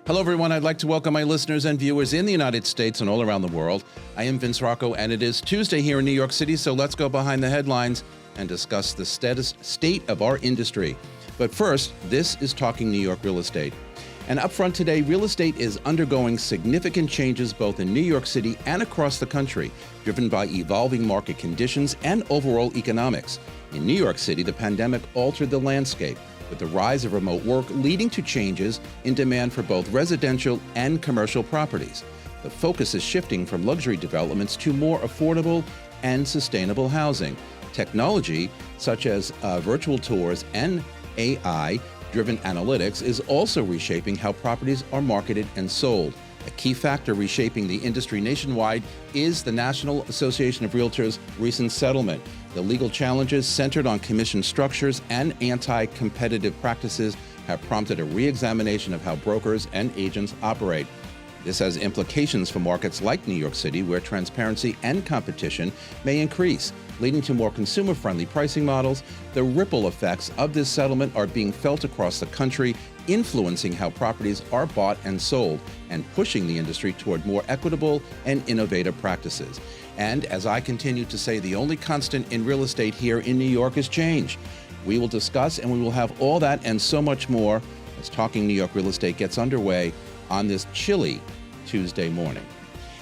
Hello, everyone. I'd like to welcome my listeners and viewers in the United States and all around the world. I am Vince Rocco, and it is Tuesday here in New York City, so let's go behind the headlines and discuss the state of our industry. But first, this is Talking New York Real Estate. And up front today, real estate is undergoing significant changes both in New York City and across the country, driven by evolving market conditions and overall economics. In New York City, the pandemic altered the landscape, with the rise of remote work leading to changes in demand for both residential and commercial properties. The focus is shifting from luxury developments to more affordable and sustainable housing. Technology, such as virtual tours and AI-driven analytics, is also reshaping how properties are marketed and sold. A key factor reshaping the industry nationwide is the National Association of Realtors' recent settlement. The legal challenges centered on commission structures and anti-competitive practices have prompted a re-examination of how brokers and agents operate. This has implications for markets like New York City, where transparency and competition may increase, leading to more consumer-friendly pricing models. The ripple effects of this settlement are being felt across the country, influencing how properties are bought and sold, and pushing the industry toward more equitable and innovative practices. And as I continue to say, the only constant in real estate here in New York is change. We will discuss, and we will have all that and so much more as Talking New York Real Estate gets underway on this chilly Tuesday morning.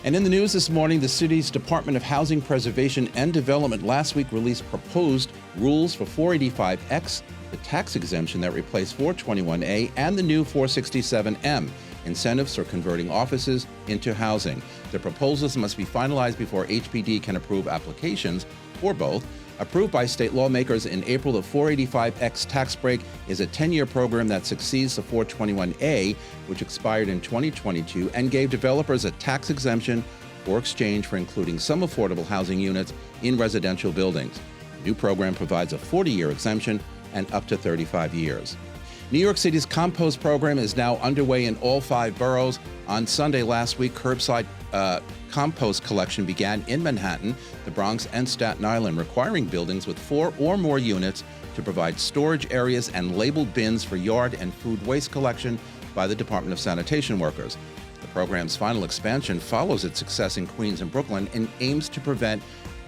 And in the news this morning, the city's Department of Housing Preservation and Development last week released proposed rules for 485X, the tax exemption that replaced 421A, and the new 467M, incentives for converting offices into housing. The proposals must be finalized before HPD can approve applications for both. Approved by state lawmakers in April, the 485X tax break is a 10-year program that succeeds the 421A, which expired in 2022 and gave developers a tax exemption or exchange for including some affordable housing units in residential buildings. The new program provides a 40-year exemption and up to 35 years. New York City's compost program is now underway in all 5 boroughs. On Sunday last week, curbside compost collection began in Manhattan, the Bronx, and Staten Island, requiring buildings with 4 or more units to provide storage areas and labeled bins for yard and food waste collection by the Department of Sanitation workers. The program's final expansion follows its success in Queens and Brooklyn and aims to prevent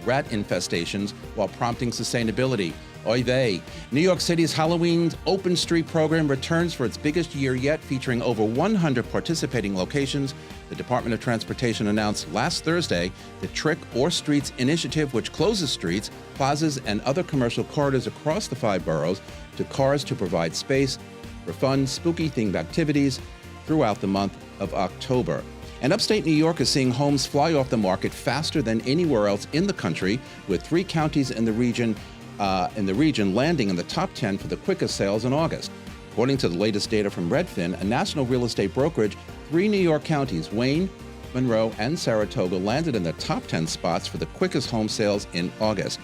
rat infestations while prompting sustainability. Oy vey. New York City's Halloween Open Street program returns for its biggest year yet, featuring over 100 participating locations. The Department of Transportation announced last Thursday the Trick or Streets initiative, which closes streets, plazas, and other commercial corridors across the 5 boroughs to cars to provide space for fun, spooky-themed activities throughout the month of October. And upstate New York is seeing homes fly off the market faster than anywhere else in the country, with 3 counties in the region landing in the top 10 for the quickest sales in August. According to the latest data from Redfin, a national real estate brokerage, 3 New York counties, Wayne, Monroe, and Saratoga, landed in the top 10 spots for the quickest home sales in August.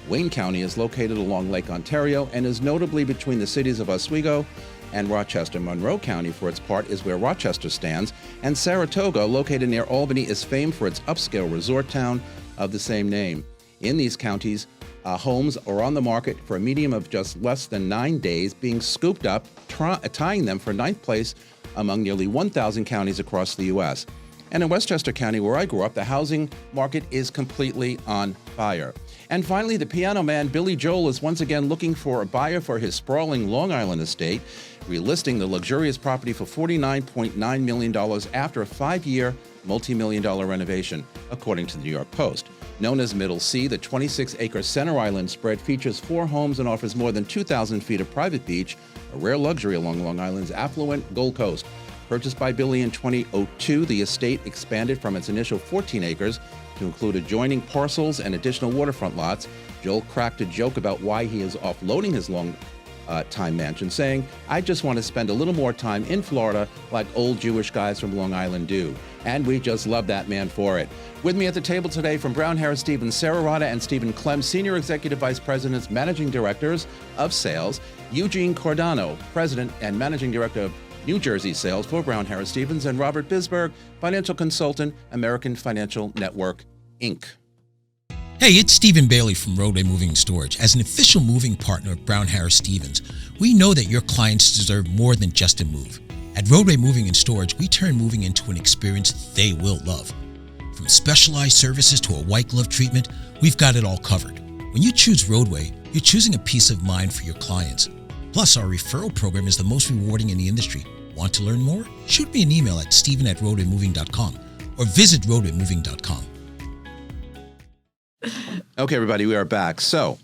Wayne County is located along Lake Ontario and is notably between the cities of Oswego and Rochester. Monroe County, for its part, is where Rochester stands, and Saratoga, located near Albany, is famed for its upscale resort town of the same name. In these counties, homes are on the market for a median of just less than 9 days, being scooped up, tying them for 9th place among nearly 1,000 counties across the U.S. And in Westchester County, where I grew up, the housing market is completely on fire. And finally, the piano man Billy Joel is once again looking for a buyer for his sprawling Long Island estate, relisting the luxurious property for $49.9 million after a 5-year, multi-million-dollar renovation, according to the New York Post. Known as Middle C, the 26-acre Center Island spread features 4 homes and offers more than 2,000 feet of private beach, a rare luxury along Long Island's affluent Gold Coast. Purchased by Billy in 2002, the estate expanded from its initial 14 acres to include adjoining parcels and additional waterfront lots. Joel cracked a joke about why he is offloading his long-time mansion, saying, "I just want to spend a little more time in Florida like old Jewish guys from Long Island do." And we just love that man for it. With me at the table today from Brown Harris Stevens, Sara Rotter and Stephen Klym, Senior Executive Vice Presidents, Managing Directors of Sales, Eugene Cordano, President and Managing Director of New Jersey Sales for Brown Harris Stevens, and Robert Bisberg, Financial Consultant, American Financial Network, Inc. Hey, it's Stephen Bailey from Roadway Moving and Storage. As an official moving partner of Brown Harris Stevens, we know that your clients deserve more than just a move. At Roadway Moving and Storage, we turn moving into an experience they will love. From specialized services to a white glove treatment, we've got it all covered. When you choose Roadway, you're choosing a peace of mind for your clients. Plus, our referral program is the most rewarding in the industry. Want to learn more? Shoot me an email at steven@roadwaymoving.com or visit roadwaymoving.com. Okay, everybody, we are back. So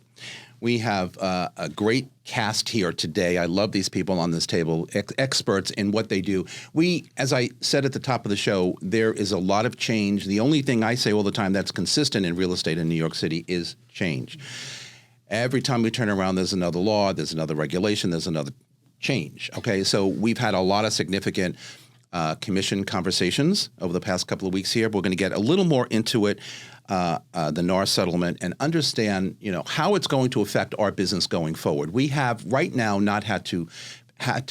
we have a great cast here today. I love these people on this table, experts in what they do. We, as I said at the top of the show, there is a lot of change. The only thing I say all the time that's consistent in real estate in New York City is change. Every time we turn around, there's another law, there's another regulation, there's another change. Okay, so we've had a lot of significant commission conversations over the past couple of weeks here. We're going to get a little more into it, the NAR settlement, and understand, how it's going to affect our business going forward. We have right now not had to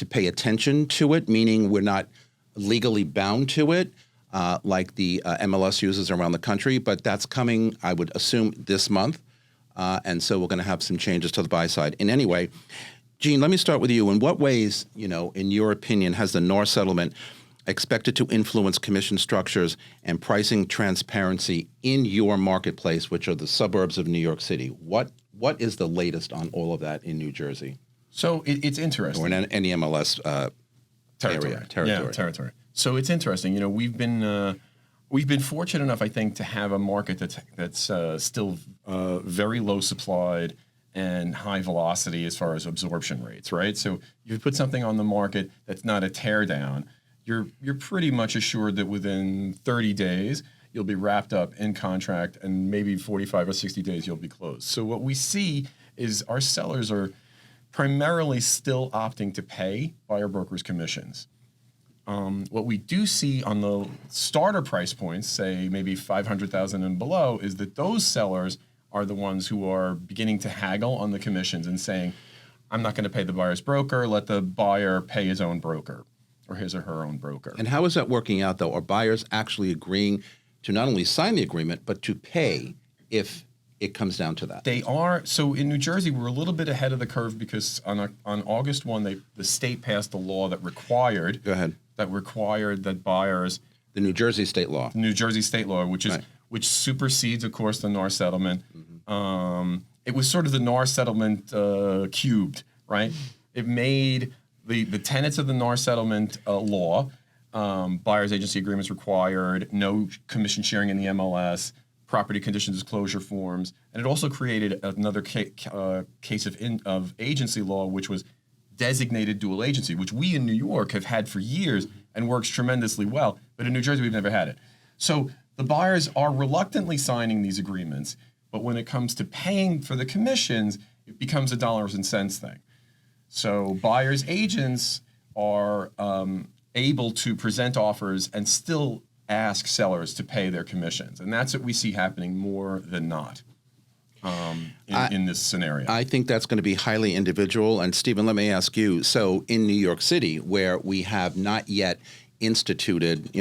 pay attention to it, meaning we're not legally bound to it, like the MLS users around the country. But that's coming, I would assume, this month, and so we're going to have some changes to the buy side. In any way, Gene, let me start with you. In what ways, in your opinion, has the NAR settlement expected to influence commission structures and pricing transparency in your marketplace, which are the suburbs of New York City? What is the latest on all of that in New Jersey? So it's interesting. Or in any MLS territory. Yeah, territory. So it's interesting. We've been fortunate enough, I think, to have a market that's still very low supplied and high velocity as far as absorption rates, right? So if you put something on the market that's not a tear down, you're pretty much assured that within 30 days you'll be wrapped up in contract, and maybe 45 or 60 days you'll be closed. So what we see is our sellers are primarily still opting to pay buyer brokers commissions. What we do see on the starter price points, say maybe 500,000 and below, is that those sellers are the ones who are beginning to haggle on the commissions and saying, I'm not going to pay the buyer's broker, let the buyer pay his own broker or his or her own broker. And how is that working out, though? Are buyers actually agreeing to not only sign the agreement, but to pay if it comes down to that? They are. So in New Jersey, we're a little bit ahead of the curve because on August 1, the state passed a law that required that buyers. The New Jersey state law. New Jersey state law, which is Right. which supersedes, of course, the NAR settlement. It was sort of the NAR settlement cubed, right? It made the tenets of the NAR settlement law. Buyer's agency agreements required, no commission sharing in the MLS, property condition disclosure forms, and it also created another case of agency law, which was designated dual agency, which we in New York have had for years and works tremendously well, but in New Jersey we've never had it. So the buyers are reluctantly signing these agreements, but when it comes to paying for the commissions, it becomes a dollars and cents thing. So buyers' agents are able to present offers and still ask sellers to pay their commissions, and that's what we see happening more than not in this scenario. I think that's going to be highly individual. And Stephen, let me ask you, so in New York City, where we have not yet instituted,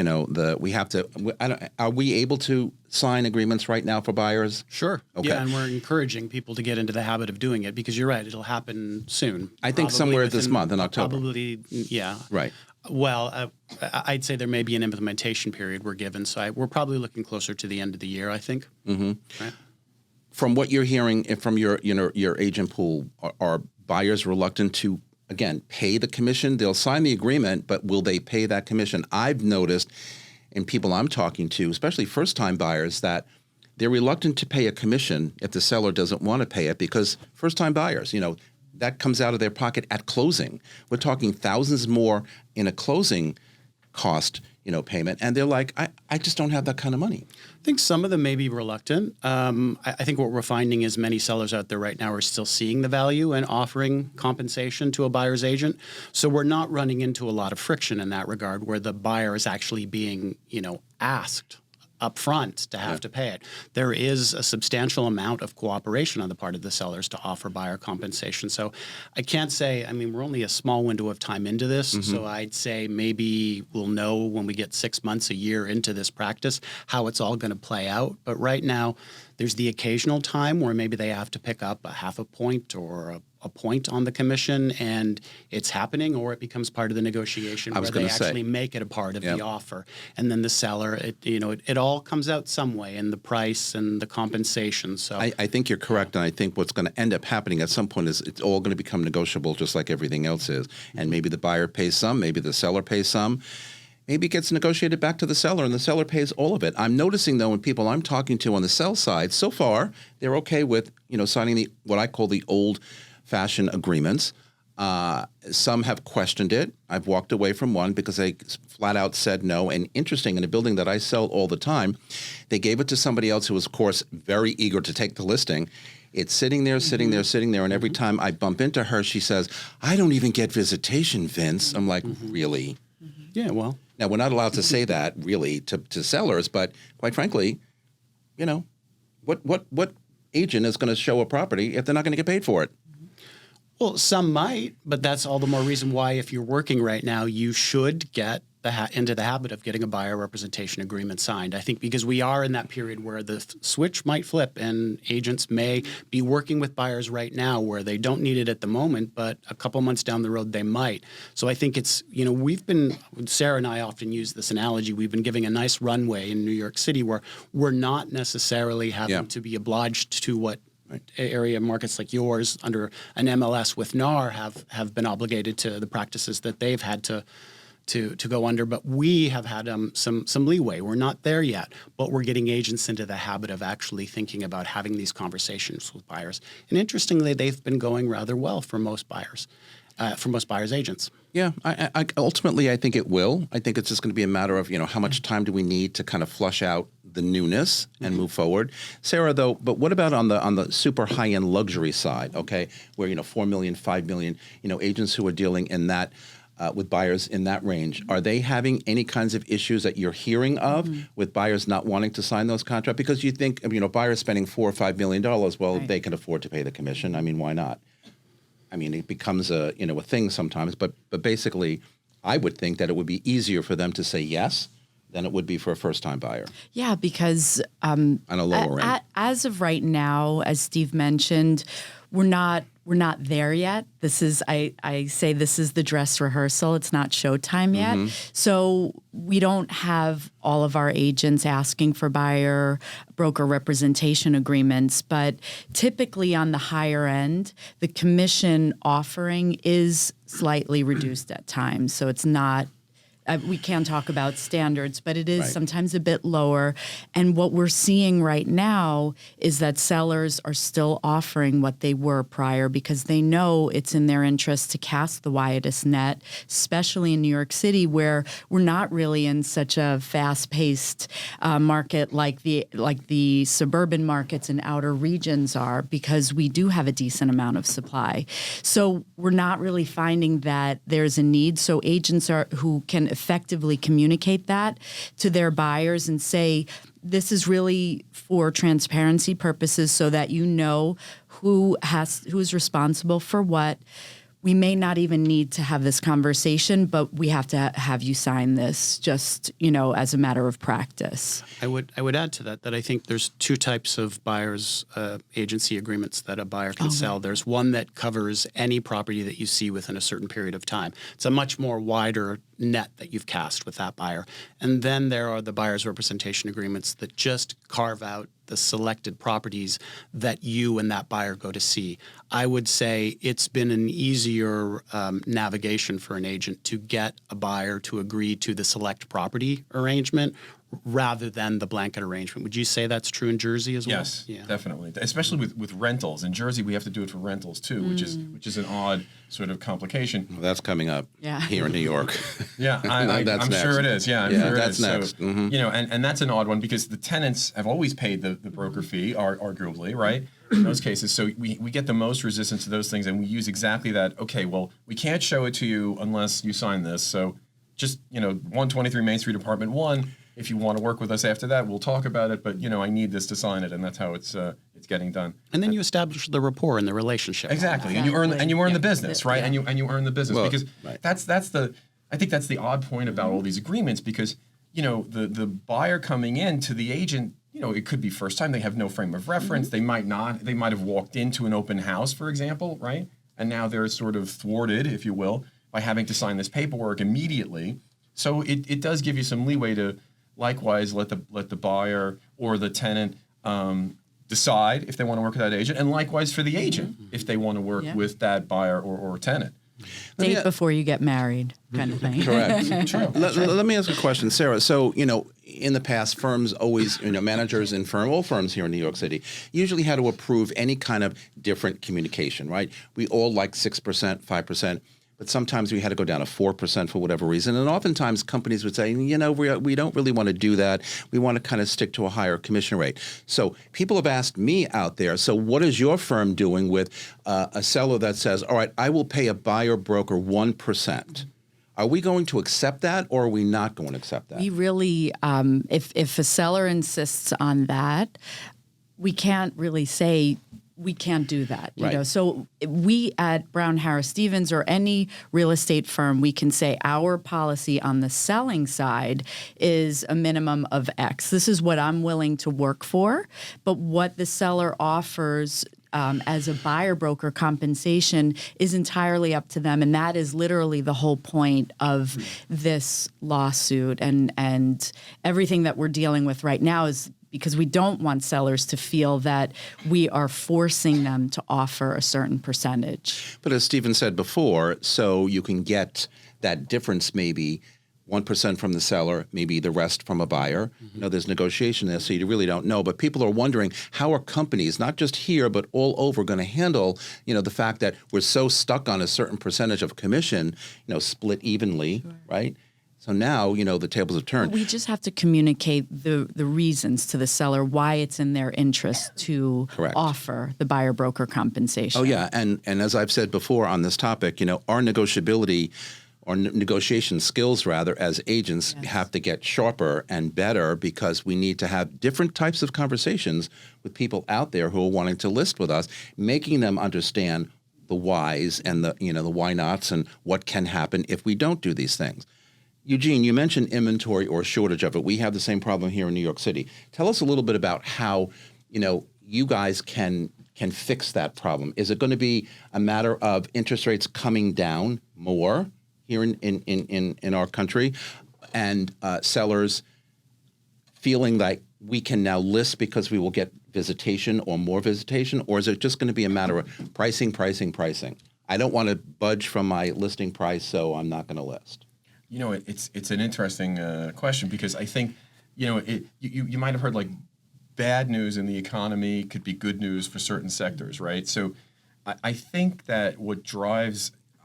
are we able to sign agreements right now for buyers? Sure. Okay. Yeah, and we're encouraging people to get into the habit of doing it because you're right, it'll happen soon. I think somewhere this month in October. Probably, yeah. Right. Well, I'd say there may be an implementation period we're given, so we're probably looking closer to the end of the year, I think. Mm-hmm. Right? From what you're hearing from your agent pool, are buyers reluctant to, again, pay the commission? They'll sign the agreement, but will they pay that commission? I've noticed in people I'm talking to, especially first-time buyers, that they're reluctant to pay a commission if the seller doesn't want to pay it, because first-time buyers, that comes out of their pocket at closing. We're talking thousands more in a closing cost, payment, and they're like, I just don't have that kind of money. I think some of them may be reluctant. I think what we're finding is many sellers out there right now are still seeing the value and offering compensation to a buyer's agent. So we're not running into a lot of friction in that regard where the buyer is actually being, asked up front to have to pay it. There is a substantial amount of cooperation on the part of the sellers to offer buyer compensation. So I can't say, we're only a small window of time into this, so I'd say maybe we'll know when we get 6 months, a year into this practice, how it's all going to play out. But right now, There's the occasional time where maybe they have to pick up a half a point or a point on the commission, and it's happening, or it becomes part of the negotiation where they actually make it a part of the offer. And then the seller, it all comes out some way in the price and the compensation. So I think you're correct, and I think what's going to end up happening at some point is it's all going to become negotiable, just like everything else is. And maybe the buyer pays some, maybe the seller pays some. Maybe it gets negotiated back to the seller, and the seller pays all of it. I'm noticing, though, when people I'm talking to on the sell side, so far they're okay with signing what I call the old-fashioned agreements. Some have questioned it. I've walked away from one because they flat out said no. And interesting, in a building that I sell all the time, they gave it to somebody else who was, of course, very eager to take the listing. It's sitting there, and every time I bump into her, she says, "I don't even get visitation, Vince." I'm like, really? Yeah, well. Now, we're not allowed to say that, really, to sellers, but quite frankly, what agent is going to show a property if they're not going to get paid for it? Well, some might, but that's all the more reason why, if you're working right now, you should get into the habit of getting a buyer representation agreement signed. I think because we are in that period where the switch might flip, and agents may be working with buyers right now where they don't need it at the moment, but a couple months down the road they might. So I think it's, Sarah and I often use this analogy, we've been giving a nice runway in New York City where we're not necessarily having to be obliged to what area markets like yours under an MLS with NAR have been obligated to, the practices that they've had to go under, but we have had some leeway. We're not there yet, but we're getting agents into the habit of actually thinking about having these conversations with buyers. And interestingly, they've been going rather well for most buyers agents. Yeah, I ultimately I think it will. I think it's just going to be a matter of how much time do we need to kind of flush out the newness and move forward. Sarah, though, but what about on the super high end luxury side? Okay, where 4 million, 5 million, agents who are dealing in that. With buyers in that range, are they having any kinds of issues that you're hearing of with buyers not wanting to sign those contracts? Because you think, buyers spending $4 or $5 million, well, they can afford to pay the commission. I mean, why not? I mean, it becomes a thing sometimes, but basically, I would think that it would be easier for them to say yes than it would be for a first-time buyer. Yeah, because on a lower end. As of right now, as Steve mentioned, we're not there yet. This is, I say this is the dress rehearsal. It's not showtime yet. So we don't have all of our agents asking for broker representation agreements, but typically on the higher end, the commission offering is slightly reduced at times. So it's not, we can talk about standards, but it is sometimes a bit lower. And what we're seeing right now is that sellers are still offering what they were prior because they know it's in their interest to cast the widest net, especially in New York City, where we're not really in such a fast-paced market like the suburban markets and outer regions are, because we do have a decent amount of supply. So we're not really finding that there's a need. So agents who can effectively communicate that to their buyers and say, this is really for transparency purposes so that who is responsible for what. We may not even need to have this conversation, but we have to have you sign this just, as a matter of practice. I would add to that I think there's two types of buyers agency agreements that a buyer can sell. There's one that covers any property that you see within a certain period of time. It's a much more wider net that you've cast with that buyer. And then there are the buyer's representation agreements that just carve out the selected properties that you and that buyer go to see. I would say it's been an easier navigation for an agent to get a buyer to agree to the select property arrangement rather than the blanket arrangement. Would you say that's true in Jersey as well? Yes, definitely. Especially with rentals. In Jersey, we have to do it for rentals too, which is an odd sort of complication. Well, that's coming up here in New York. I'm sure it is. Yeah, I'm sure that's it is. Next. So, and that's an odd one because the tenants have always paid the broker fee, arguably, right? In those cases. So we get the most resistance to those things, and we use exactly that. Okay, well, we can't show it to you unless you sign this. So just, 123 Main Street, Apartment 1, if you want to work with us after that, we'll talk about it. But, I need this to sign it, and that's how it's getting done. And then you establish the rapport and the relationship. Exactly, and you earn the business, right? And you earn the business because I think that's the odd point about all these agreements because the buyer coming in to the agent, it could be first time. They have no frame of reference. They might have walked into an open house, for example, right? And now they're sort of thwarted, if you will, by having to sign this paperwork immediately. So it does give you some leeway to likewise let the buyer or the tenant decide if they want to work with that agent, and likewise for the agent if they want to work with that buyer or tenant. Date before you get married, kind of thing. Correct. True. Let me ask a question, Sarah. So, in the past, firms always, managers in all firms here in New York City usually had to approve any kind of different communication, right? We all like 6%, 5%. But sometimes we had to go down to 4% for whatever reason. And oftentimes companies would say, we don't really want to do that. We want to kind of stick to a higher commission rate. So people have asked me out there, so what is your firm doing with a seller that says, all right, I will pay a buyer broker 1%? Are we going to accept that, or are we not going to accept that? We really, if a seller insists on that, we can't really say we can't do that. Right. So we at Brown Harris Stevens or any real estate firm, we can say our policy on the selling side is a minimum of X. This is what I'm willing to work for, but what the seller offers as a buyer broker compensation is entirely up to them. And that is literally the whole point of this lawsuit and everything that we're dealing with right now is because we don't want sellers to feel that we are forcing them to offer a certain percentage. But as Stephen said before, so you can get that difference maybe 1% from the seller, maybe the rest from a buyer. There's negotiation there, so you really don't know. But people are wondering, how are companies, not just here, but all over, going to handle, the fact that we're so stuck on a certain percentage of commission, split evenly, right? So now, the tables have turned. We just have to communicate the reasons to the seller why it's in their interest to offer the buyer broker compensation. Oh, yeah. And as I've said before on this topic, our negotiability or negotiation skills, rather, as agents have to get sharper and better because we need to have different types of conversations with people out there who are wanting to list with us, making them understand the whys and the why nots and what can happen if we don't do these things. Eugene, you mentioned inventory or shortage of it. We have the same problem here in New York City. Tell us a little bit about how, you guys can fix that problem. Is it going to be a matter of interest rates coming down more here in our country and sellers feeling like we can now list because we will get visitation or more visitation? Or is it just going to be a matter of pricing? I don't want to budge from my listing price, so I'm not going to list. It's an interesting question because I think, you might have heard like bad news in the economy could be good news for certain sectors, right? So I think that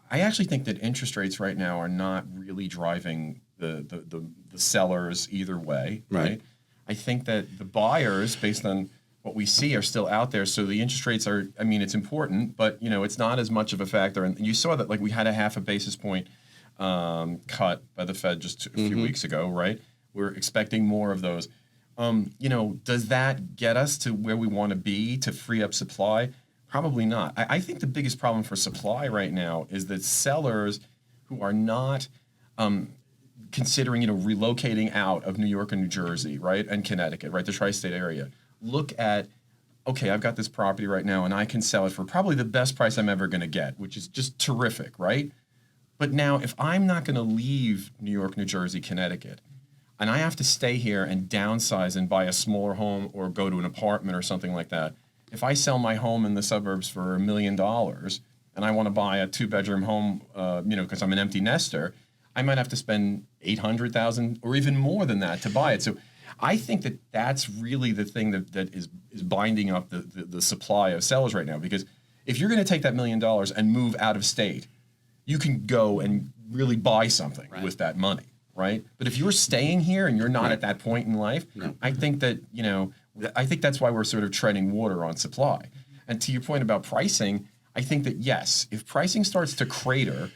I actually think that interest rates right now are not really driving the sellers either way, right? I think that the buyers, based on what we see, are still out there. So the interest rates are, it's important, but, it's not as much of a factor. And you saw that, like, we had a 0.5 basis point cut by the Fed just a few weeks ago, right? We're expecting more of those. Does that get us to where we want to be to free up supply? Probably not. I think the biggest problem for supply right now is that sellers who are not considering, relocating out of New York and New Jersey, right, and Connecticut, right, the tri-state area, look at, okay, I've got this property right now and I can sell it for probably the best price I'm ever going to get, which is just terrific, right? But now, if I'm not going to leave New York, New Jersey, Connecticut, and I have to stay here and downsize and buy a smaller home or go to an apartment or something like that, if I sell my home in the suburbs for $1 million and I want to buy a 2-bedroom home, because I'm an empty nester, I might have to spend $800,000 or even more than that to buy it. So I think that that's really the thing that is binding up the supply of sellers right now. Because if you're going to take that $1 million and move out of state, you can go and really buy something with that money, right? But if you're staying here and you're not at that point in life, I think that, I think that's why we're sort of treading water on supply. And to your point about pricing, I think that, yes, if pricing starts to crater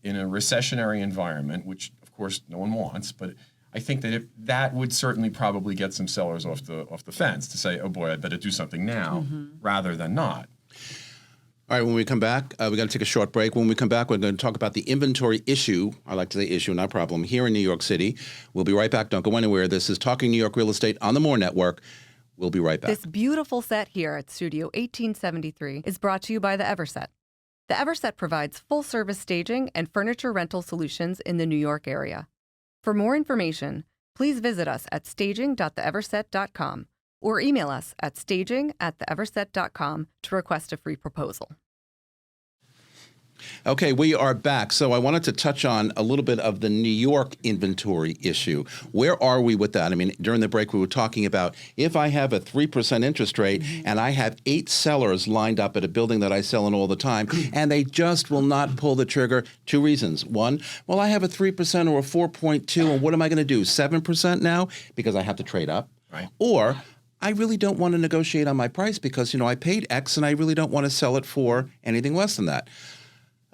in a recessionary environment, which of course no one wants, but I think that that would certainly probably get some sellers off the fence to say, oh boy, I better do something now rather than not. All right, when we come back, we got to take a short break. When we come back, we're going to talk about the inventory issue. I like to say issue, not problem, here in New York City. We'll be right back. Don't go anywhere. This is Talking New York Real Estate on the More Network We'll be right back. This beautiful set here at Studio 1873 is brought to you by the Everset. The Everset provides full-service staging and furniture rental solutions in the New York area. For more information, please visit us at staging.theeverset.com or email us at staging@theeverset.com to request a free proposal. Okay, we are back. So I wanted to touch on a little bit of the New York inventory issue. Where are we with that? I mean, during the break, we were talking about if I have a 3% interest rate and I have 8 sellers lined up at a building that I sell in all the time, and they just will not pull the trigger. 2 reasons. One, well, I have a 3% or a 4.2, and what am I going to do? 7% now because I have to trade up? Right. Or I really don't want to negotiate on my price because, I paid X and I really don't want to sell it for anything less than that.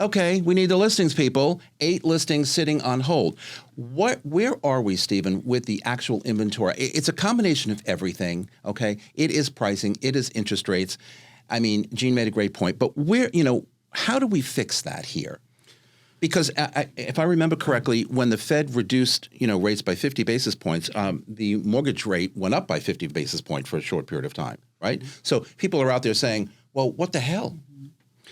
Okay, we need the listings, people. 8 listings sitting on hold. Where are we, Stephen, with the actual inventory? It's a combination of everything, okay? It is pricing. It is interest rates. I mean, Gene made a great point. But how do we fix that here? Because if I remember correctly, when the Fed reduced, rates by 50 basis points, the mortgage rate went up by 50 basis points for a short period of time, right? So people are out there saying, well, what the hell,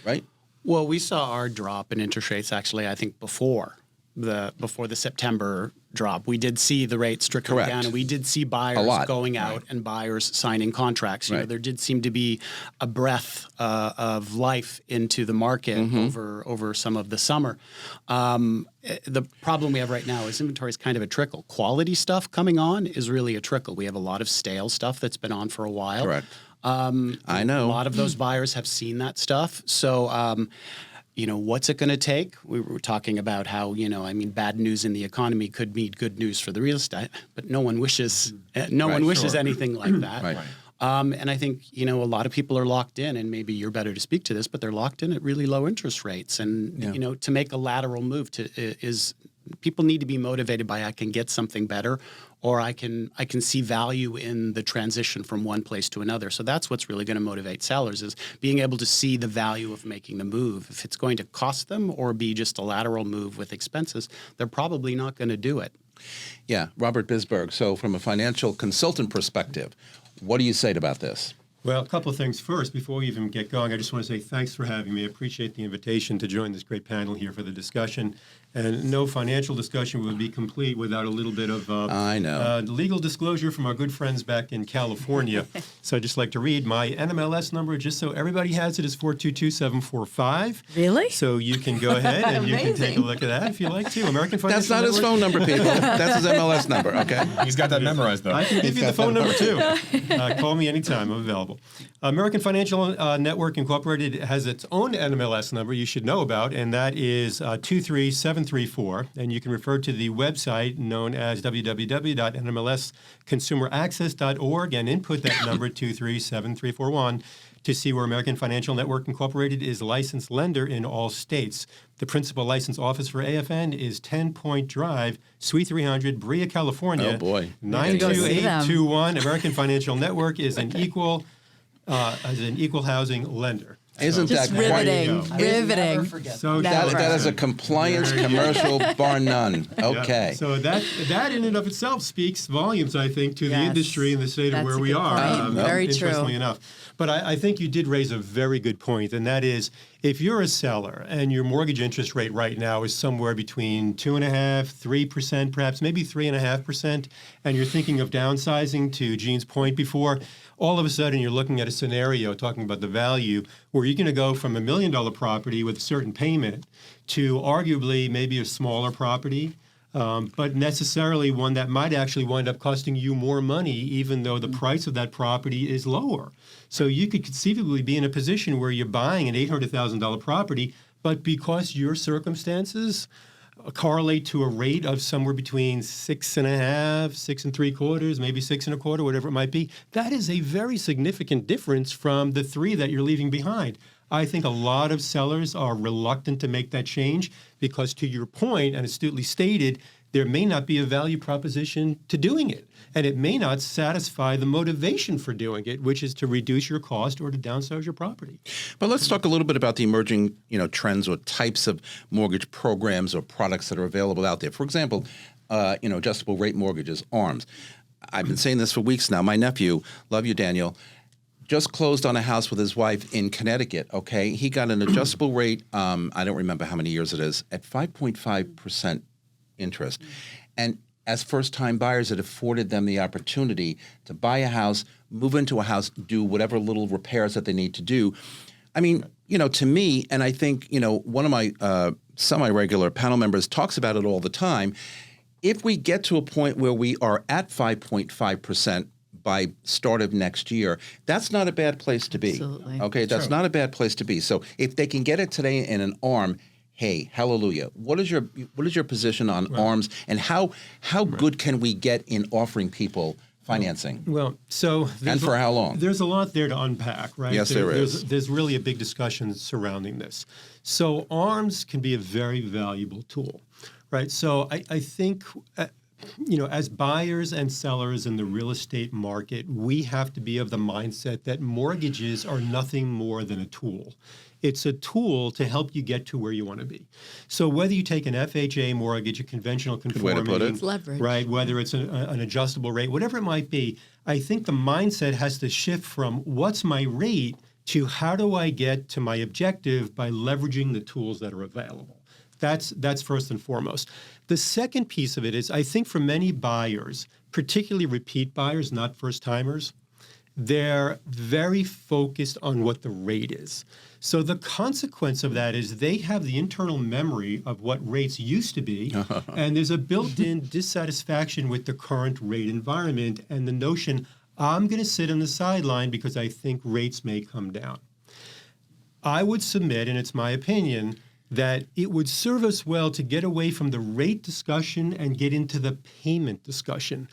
right? Well, we saw our drop in interest rates actually, I think, before the September drop. We did see the rates trickling down, and we did see buyers going out and buyers signing contracts. There did seem to be a breath of life into the market over some of the summer. The problem we have right now is inventory is kind of a trickle. Quality stuff coming on is really a trickle. We have a lot of stale stuff that's been on for a while. Correct. I know. A lot of those buyers have seen that stuff. So, what's it going to take? We were talking about how, bad news in the economy could mean good news for the real estate, but no one wishes anything like that. Right. And I think, a lot of people are locked in, and maybe you're better to speak to this, but they're locked in at really low interest rates. And, to make a lateral move people need to be motivated by I can get something better, or I can see value in the transition from one place to another. So that's what's really going to motivate sellers, is being able to see the value of making the move. If it's going to cost them or be just a lateral move with expenses, they're probably not going to do it. Yeah, Robert Bisberg. So from a financial consultant perspective, what do you say about this? Well, a couple of things. First, before we even get going, I just want to say thanks for having me. I appreciate the invitation to join this great panel here for the discussion. And no financial discussion would be complete without a little bit of legal disclosure from our good friends back in California. So I'd just like to read my NMLS number, just so everybody has it, is 422745. Really? So you can go ahead and you can take a look at that if you like to. American Financial That's not Network. his phone number, people. That's his MLS number, okay? He's got that memorized, though. I can give you the phone number, too. Call me anytime. I'm available. American Financial Network Incorporated has its own NMLS number you should know about, and that is 23734. And you can refer to the website known as www.nmlsconsumeraccess.org and input that number 2373441 to see where American Financial Network Incorporated is licensed lender in all states. The principal license office for AFN is 10 Point Drive, Suite 300, Brea, California. Oh, boy. 92821. American Financial Network is an equal housing lender. Isn't Just that riveting. quite Riveting. So that is a compliance commercial bar none. Okay. Yeah. So that in and of itself speaks volumes, I think, to the industry and the state of That's where a we good are. point. Very interestingly true. enough. But I think you did raise a very good point, and that is, if you're a seller and your mortgage interest rate right now is somewhere between 2.5%, 3%, perhaps maybe 3.5%, and you're thinking of downsizing, to Gene's point before, all of a sudden you're looking at a scenario talking about the value where you're going to go from $1 million property with a certain payment to arguably maybe a smaller property, but necessarily one that might actually wind up costing you more money, even though the price of that property is lower. So you could conceivably be in a position where you're buying an $800,000 property, but because your circumstances correlate to a rate of somewhere between 6.5%, 6.75%, maybe 6.25%, whatever it might be, that is a very significant difference from the 3% that you're leaving behind. I think a lot of sellers are reluctant to make that change because, to your point, and astutely stated, there may not be a value proposition to doing it. And it may not satisfy the motivation for doing it, which is to reduce your cost or to downsize your property. But let's talk a little bit about the emerging, trends or types of mortgage programs or products that are available out there. For example, adjustable rate mortgages, ARMs. I've been saying this for weeks now. My nephew, love you, Daniel, just closed on a house with his wife in Connecticut, okay? He got an adjustable rate, I don't remember how many years it is, at 5.5% interest. And as first-time buyers, it afforded them the opportunity to buy a house, move into a house, do whatever little repairs that they need to do. I mean, to me, and I think, one of my semi-regular panel members talks about it all the time, if we get to a point where we are at 5.5% by start of next year, that's not a bad place to be. Absolutely. Okay, that's not a bad place to be. So if they can get it today in an ARM, hey, hallelujah. What is your position on ARMs, and how good can we get in offering people financing? Well, so and for how long? There's a lot there to unpack, right? Yes, there is. There's really a big discussion surrounding this. So ARMs can be a very valuable tool, right? So I think, as buyers and sellers in the real estate market, we have to be of the mindset that mortgages are nothing more than a tool. It's a tool to help you get to where you want to be. So whether you take an FHA mortgage, a conventional conforming, Good way to put it. It's leverage. right? Whether it's an adjustable rate, whatever it might be, I think the mindset has to shift from what's my rate to how do I get to my objective by leveraging the tools that are available. That's first and foremost. The second piece of it is, I think for many buyers, particularly repeat buyers, not first timers, they're very focused on what the rate is. So the consequence of that is they have the internal memory of what rates used to be, and there's a built-in dissatisfaction with the current rate environment and the notion, I'm going to sit on the sideline because I think rates may come down. I would submit, and it's my opinion, that it would serve us well to get away from the rate discussion and get into the payment discussion.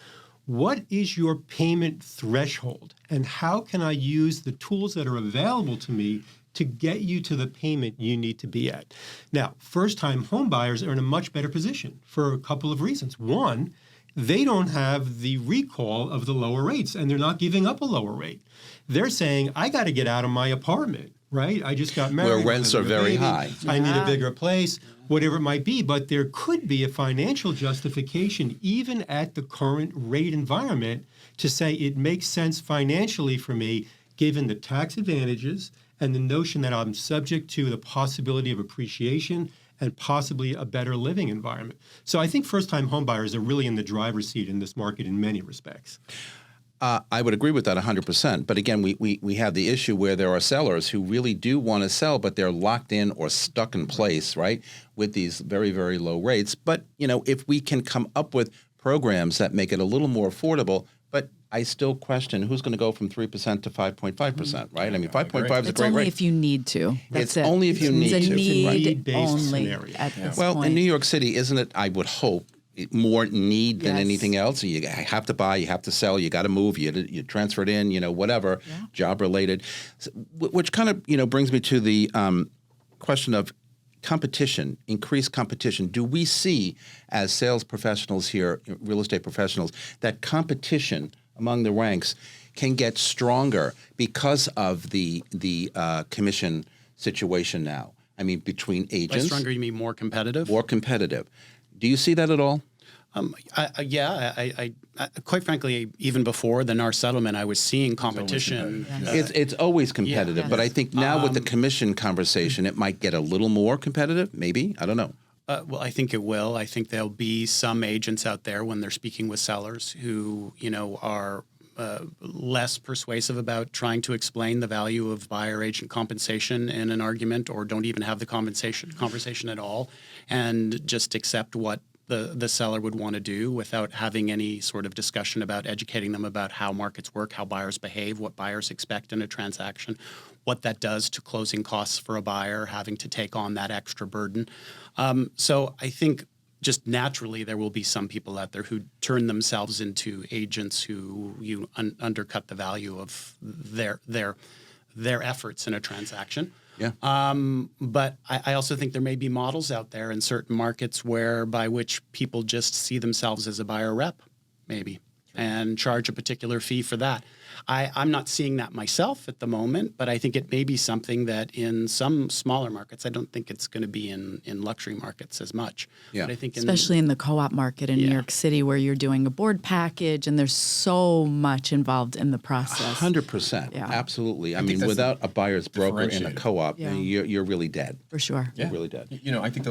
What is your payment threshold, and how can I use the tools that are available to me to get you to the payment you need to be at? Now, first-time home buyers are in a much better position for a couple of reasons. One, they don't have the recall of the lower rates, and they're not giving up a lower rate. They're saying, I got to get out of my apartment, right? I just got married. Where rents are very high. I need a bigger place, whatever it might be. But there could be a financial justification, even at the current rate environment, to say it makes sense financially for me, given the tax advantages and the notion that I'm subject to the possibility of appreciation and possibly a better living environment. So I think first-time homebuyers are really in the driver's seat in this market in many respects. I would agree with that 100%. But again, we have the issue where there are sellers who really do want to sell, but they're locked in or stuck in place, right, with these very, very low rates. But, if we can come up with programs that make it a little more affordable, but I still question who's going to go from 3% to 5.5%, right? I mean, 5.5 is a It's great only rate. if you need to. It's That's it. only if you need It's to. a need Need-based only scenario. at this Well, point. in New York City, isn't it, I would hope, more need than Yes. anything else? You have to buy, you have to sell, you got to move, you transfer it in, whatever, job-related. Which kind of, brings me to the question of competition, increased competition. Do we see, as sales professionals here, real estate professionals, that competition among the ranks can get stronger because of the commission situation now? I mean, between By agents. stronger, you mean more competitive? More competitive. Do you see that at all? I quite frankly, even before the NAR settlement, I was seeing competition. It's always competitive, but I think now with the commission conversation, it might get a little more competitive, maybe. I don't know. Well, I think it will. I think there'll be some agents out there when they're speaking with sellers who, are less persuasive about trying to explain the value of buyer agent compensation in an argument, or don't even have the conversation at all, and just accept what the seller would want to do without having any sort of discussion about educating them about how markets work, how buyers behave, what buyers expect in a transaction, what that does to closing costs for a buyer, having to take on that extra burden. So I think just naturally there will be some people out there who turn themselves into agents who undercut the value of their efforts in a transaction. Yeah. But I also think there may be models out there in certain markets by which people just see themselves as a buyer rep, maybe. and charge a particular fee for that. I'm not seeing that myself at the moment, but I think it may be something that in some smaller markets, I don't think it's going to be in luxury markets as much. Yeah. But I think Especially in the co-op market in New York City, where you're doing a board package and there's so much involved in the process. 100%. Yeah. Absolutely. I think mean, that's without a buyer's broker in a differentiator. co-op, Yeah. you're really dead. For sure. You're really dead. You know, I think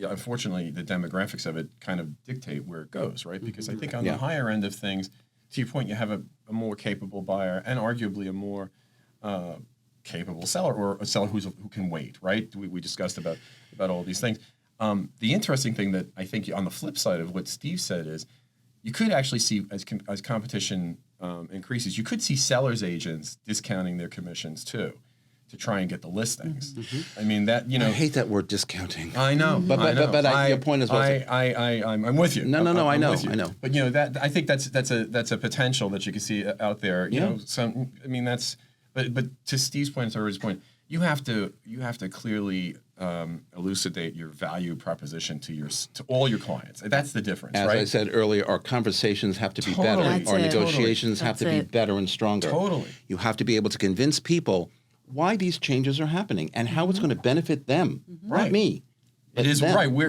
unfortunately the demographics of it kind of dictate where it goes, right? Because I think on the higher end of things, to your point, you have a more capable buyer and arguably a more capable seller, or a seller who can wait, right? We discussed about all these things. The interesting thing that I think on the flip side of what Steve said is you could actually see as competition increases, you could see sellers agents discounting their commissions too, to try and get the listings. I mean that I hate that word discounting. I know, But your point is well taken. I'm with you. No, I'm I know, with you. I know. But you know that I think that's a potential that you can see out there. You know, but to Steve's point, to Rory's point, you have to clearly elucidate your value proposition to all your clients. That's the difference, As right? I said earlier, our conversations have to be Totally. better. That's Our it. negotiations have to That's be it. better and stronger. Totally. You have to be able to convince people why these changes are happening and how it's going to benefit them, not Right. me. It is them, right. We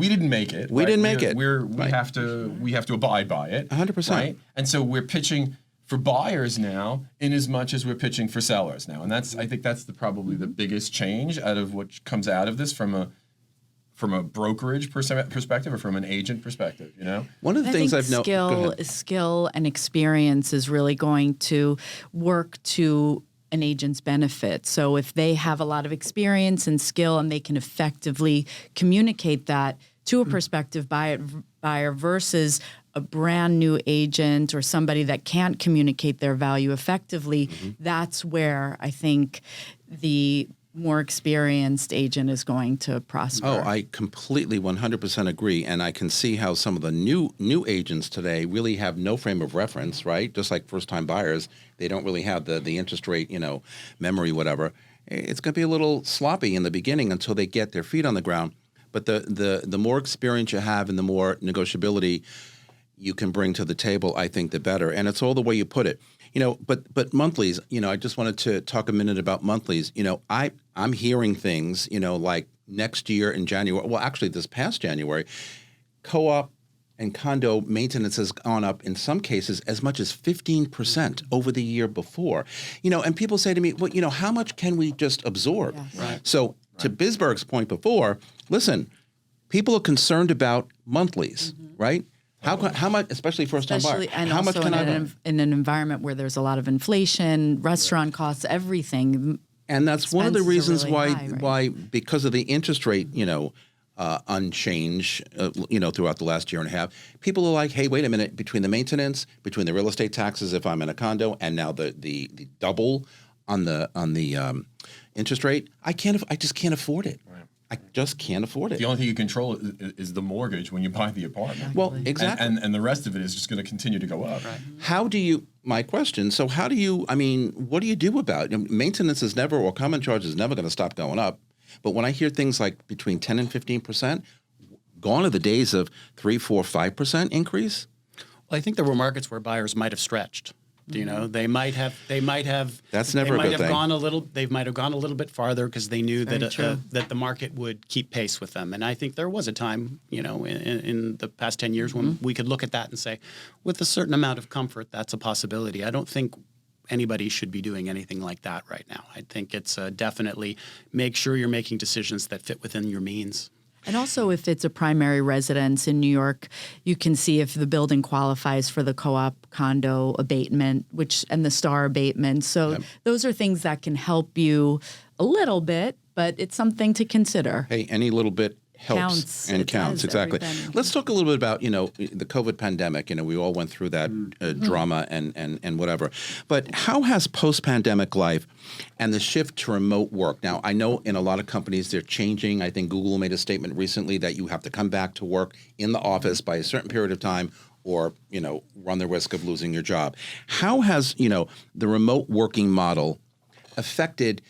didn't make it. We right? didn't make it. We Right. have to abide by it. 100%. Right. And so we're pitching for buyers now, in as much as we're pitching for sellers now, and I think that's probably the biggest change out of what comes out of this from a brokerage perspective or from an agent perspective. You know. One of the I things think I've noticed. skill and experience is really going to work to an agent's benefit. So if they have a lot of experience and skill and they can effectively communicate that to a prospective buyer versus a brand new agent or somebody that can't communicate their value effectively, that's where I think the more experienced agent is going to prosper. Oh, I completely 100% agree. And I can see how some of the new agents today really have no frame of reference, right? Just like first-time buyers, they don't really have the interest rate, memory, whatever. It's going to be a little sloppy in the beginning until they get their feet on the ground. But the more experience you have and the more negotiability you can bring to the table, I think the better. And it's all the way you put it. But monthlies, I just wanted to talk a minute about monthlies. I'm hearing things, like next year in January, well, actually this past January, co-op and condo maintenance has gone up in some cases as much as 15% over the year before. And people say to me, well, how much can we just absorb? Yes. Right. So to Bisberg's point before, listen, people are concerned about monthlies, right? How much, especially first-time buyers, And how also much can I buy? in an environment where there's a lot of inflation, restaurant costs, everything. And that's one of the Expenses are reasons really high, right? why because of the interest rate, unchanged, throughout the last year and a half, people are like, hey, wait a minute, between the maintenance, between the real estate taxes if I'm in a condo, and now the double on the interest rate, I just can't afford it. Right. I just can't afford it. The only thing you control is the mortgage when you buy the apartment. Well, exactly. And the rest of it is just going to continue to go up. Right. How do you, my question, so what do you do about it? Maintenance is never, or common charge is never going to stop going up. But when I hear things like between 10 and 15%, gone are the days of 3, 4, 5% increase. Well, I think there were markets where buyers might have stretched. They might have. That's never a good thing. They might have gone a little bit farther because they knew Very true. that the market would keep pace with them. And I think there was a time, in the past 10 years when we could look at that and say, with a certain amount of comfort, that's a possibility. I don't think anybody should be doing anything like that right now. I think it's definitely make sure you're making decisions that fit within your means. And also, if it's a primary residence in New York, you can see if the building qualifies for the co-op condo abatement, and the star abatement. So those are things that can help you a little bit, but it's something to consider. Hey, any little bit helps Counts. and It counts. does, Exactly. every penny. Let's talk a little bit about, the COVID pandemic. We all went through that drama and whatever. But how has post-pandemic life and the shift to remote work? Now, I know in a lot of companies they're changing. I think Google made a statement recently that you have to come back to work in the office by a certain period of time or, run the risk of losing your job. How has, the remote working model affected,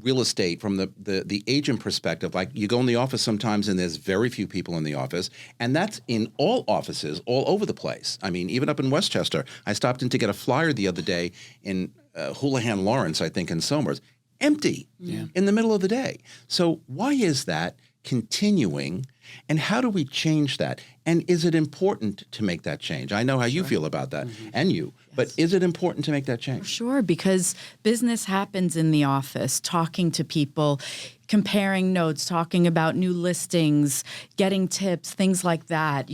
real estate from the agent perspective. Like you go in the office sometimes and there's very few people in the office, and that's in all offices all over the place. I mean, even up in Westchester, I stopped in to get a flyer the other day in Houlihan Lawrence, I think in Somers, empty in the middle of the day. So why is that continuing? And how do we change that? And is it important to make that change? I know how you feel about that, and you. But is it important to make that change? Sure, because business happens in the office, talking to people, comparing notes, talking about new listings, getting tips, things like that.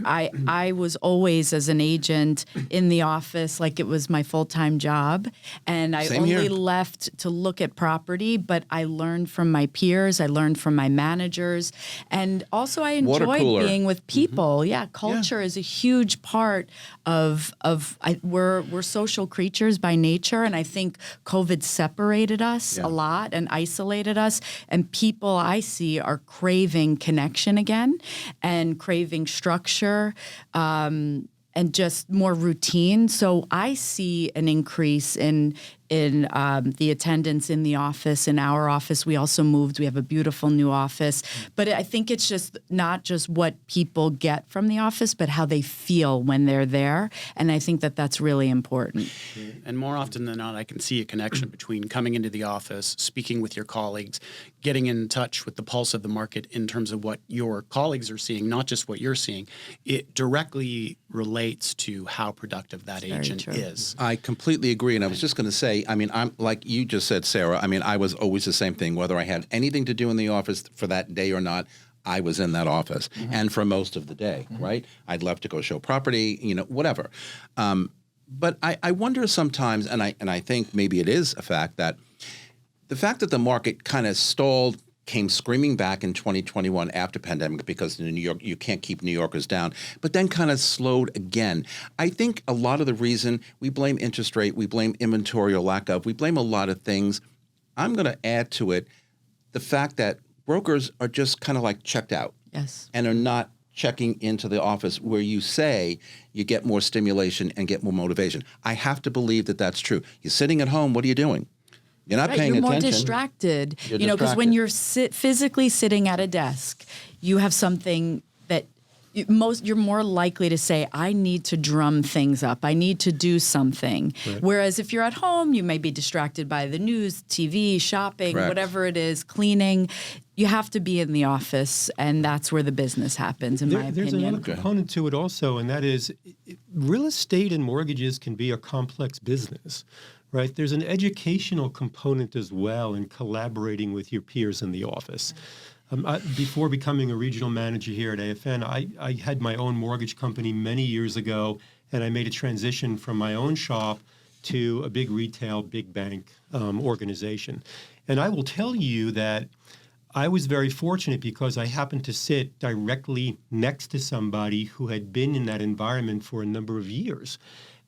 I was always, as an agent, in the office like it was my full-time job, and I Same only here. left to look at property, but I learned from my peers, I learned from my managers, and also I Water enjoyed cooler. being with people. Yeah, culture is a huge part of we're social creatures by nature, and I think COVID separated us a lot and isolated us. And people I see are craving connection again, and craving structure, and just more routine. So I see an increase in the attendance in the office. In our office, we also moved. We have a beautiful new office. But I think it's just not just what people get from the office, but how they feel when they're there. And I think that that's really important. And more often than not, I can see a connection between coming into the office, speaking with your colleagues, getting in touch with the pulse of the market in terms of what your colleagues are seeing, not just what you're seeing. It directly relates to how productive that agent is. I completely agree. And I was just going to say, I mean, I'm like you just said, Sarah, I mean, I was always the same thing, whether I had anything to do in the office for that day or not. I was in that office and for most of the day, right? I'd love to go show property, whatever. But I wonder sometimes, and I think maybe it is a fact that the market kind of stalled, came screaming back in 2021 after pandemic because in New York, you can't keep New Yorkers down, but then kind of slowed again. I think a lot of the reason we blame interest rate, we blame inventory or lack of, we blame a lot of things. I'm going to add to it the fact that brokers are just kind of like checked out. Yes. And are not checking into the office where you say you get more stimulation and get more motivation. I have to believe that that's true. You're sitting at home, what are you doing? You're not paying you're more attention. distracted. You're Because when distracted. you're physically sitting at a desk, you have something that you're more likely to say, I need to drum things up. I need to do something. Right. Whereas if you're at home, you may be distracted by the news, TV, shopping, Correct. whatever it is, cleaning. You have to be in the office, and that's where the business happens, in my opinion. There's another component to it also, and that is real estate and mortgages can be a complex business. Right. There's an educational component as well in collaborating with your peers in the office. Before becoming a regional manager here at AFN, I had my own mortgage company many years ago, and I made a transition from my own shop to a big retail, big bank organization. And I will tell you that I was very fortunate because I happened to sit directly next to somebody who had been in that environment for a number of years.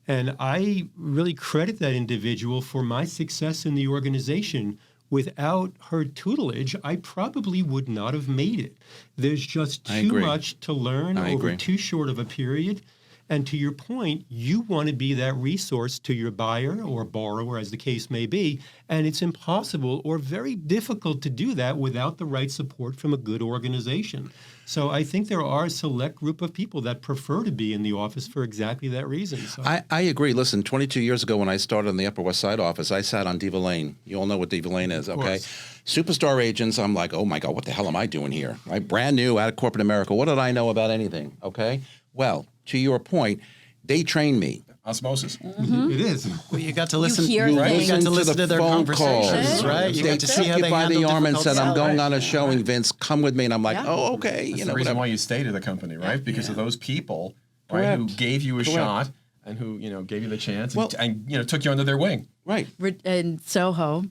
And I really credit that individual for my success in the organization. Without her tutelage, I probably would not have made it. There's just too much to learn over too short of a period. And to your point, you want to be that resource to your buyer or borrower, as the case may be. And it's impossible or very difficult to do that without the right support from a good organization. So I think there are a select group of people that prefer to be in the office for exactly that reason. So. I agree. Listen, 22 years ago when I started in the Upper West Side office, I sat on Diva Lane. You all know what Diva Lane is, okay? Superstar agents, I'm like, oh my God, what the hell am I doing here? Right? Brand new out of corporate America. What did I know about anything, okay? Well, to your point, they trained me. Osmosis. Mm-hmm. It is. Well, you got to listen. hear You things. got to listen to their phone conversations, calls. right? You They got to took see how you they by the handle arm and difficult said, I'm stuff. going on a showing, Vince, come with me. And I'm like, oh, okay. That's the reason why you stayed at the company, right? Because of those people, right, who gave you a shot and who, gave you the chance and took you under their wing. Right. In Soho,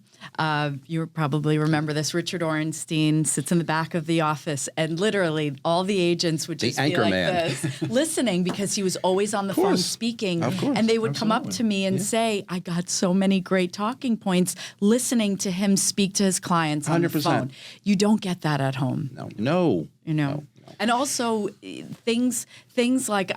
you probably remember this. Richard Orenstein sits in the back of the office, and literally all the agents would just be like this, listening, because he was always on the phone speaking. Of course. And they would come up to me and say, I got so many great talking points listening to him speak to his clients on the 100%. phone. You don't get that at home. No. You know. And also things like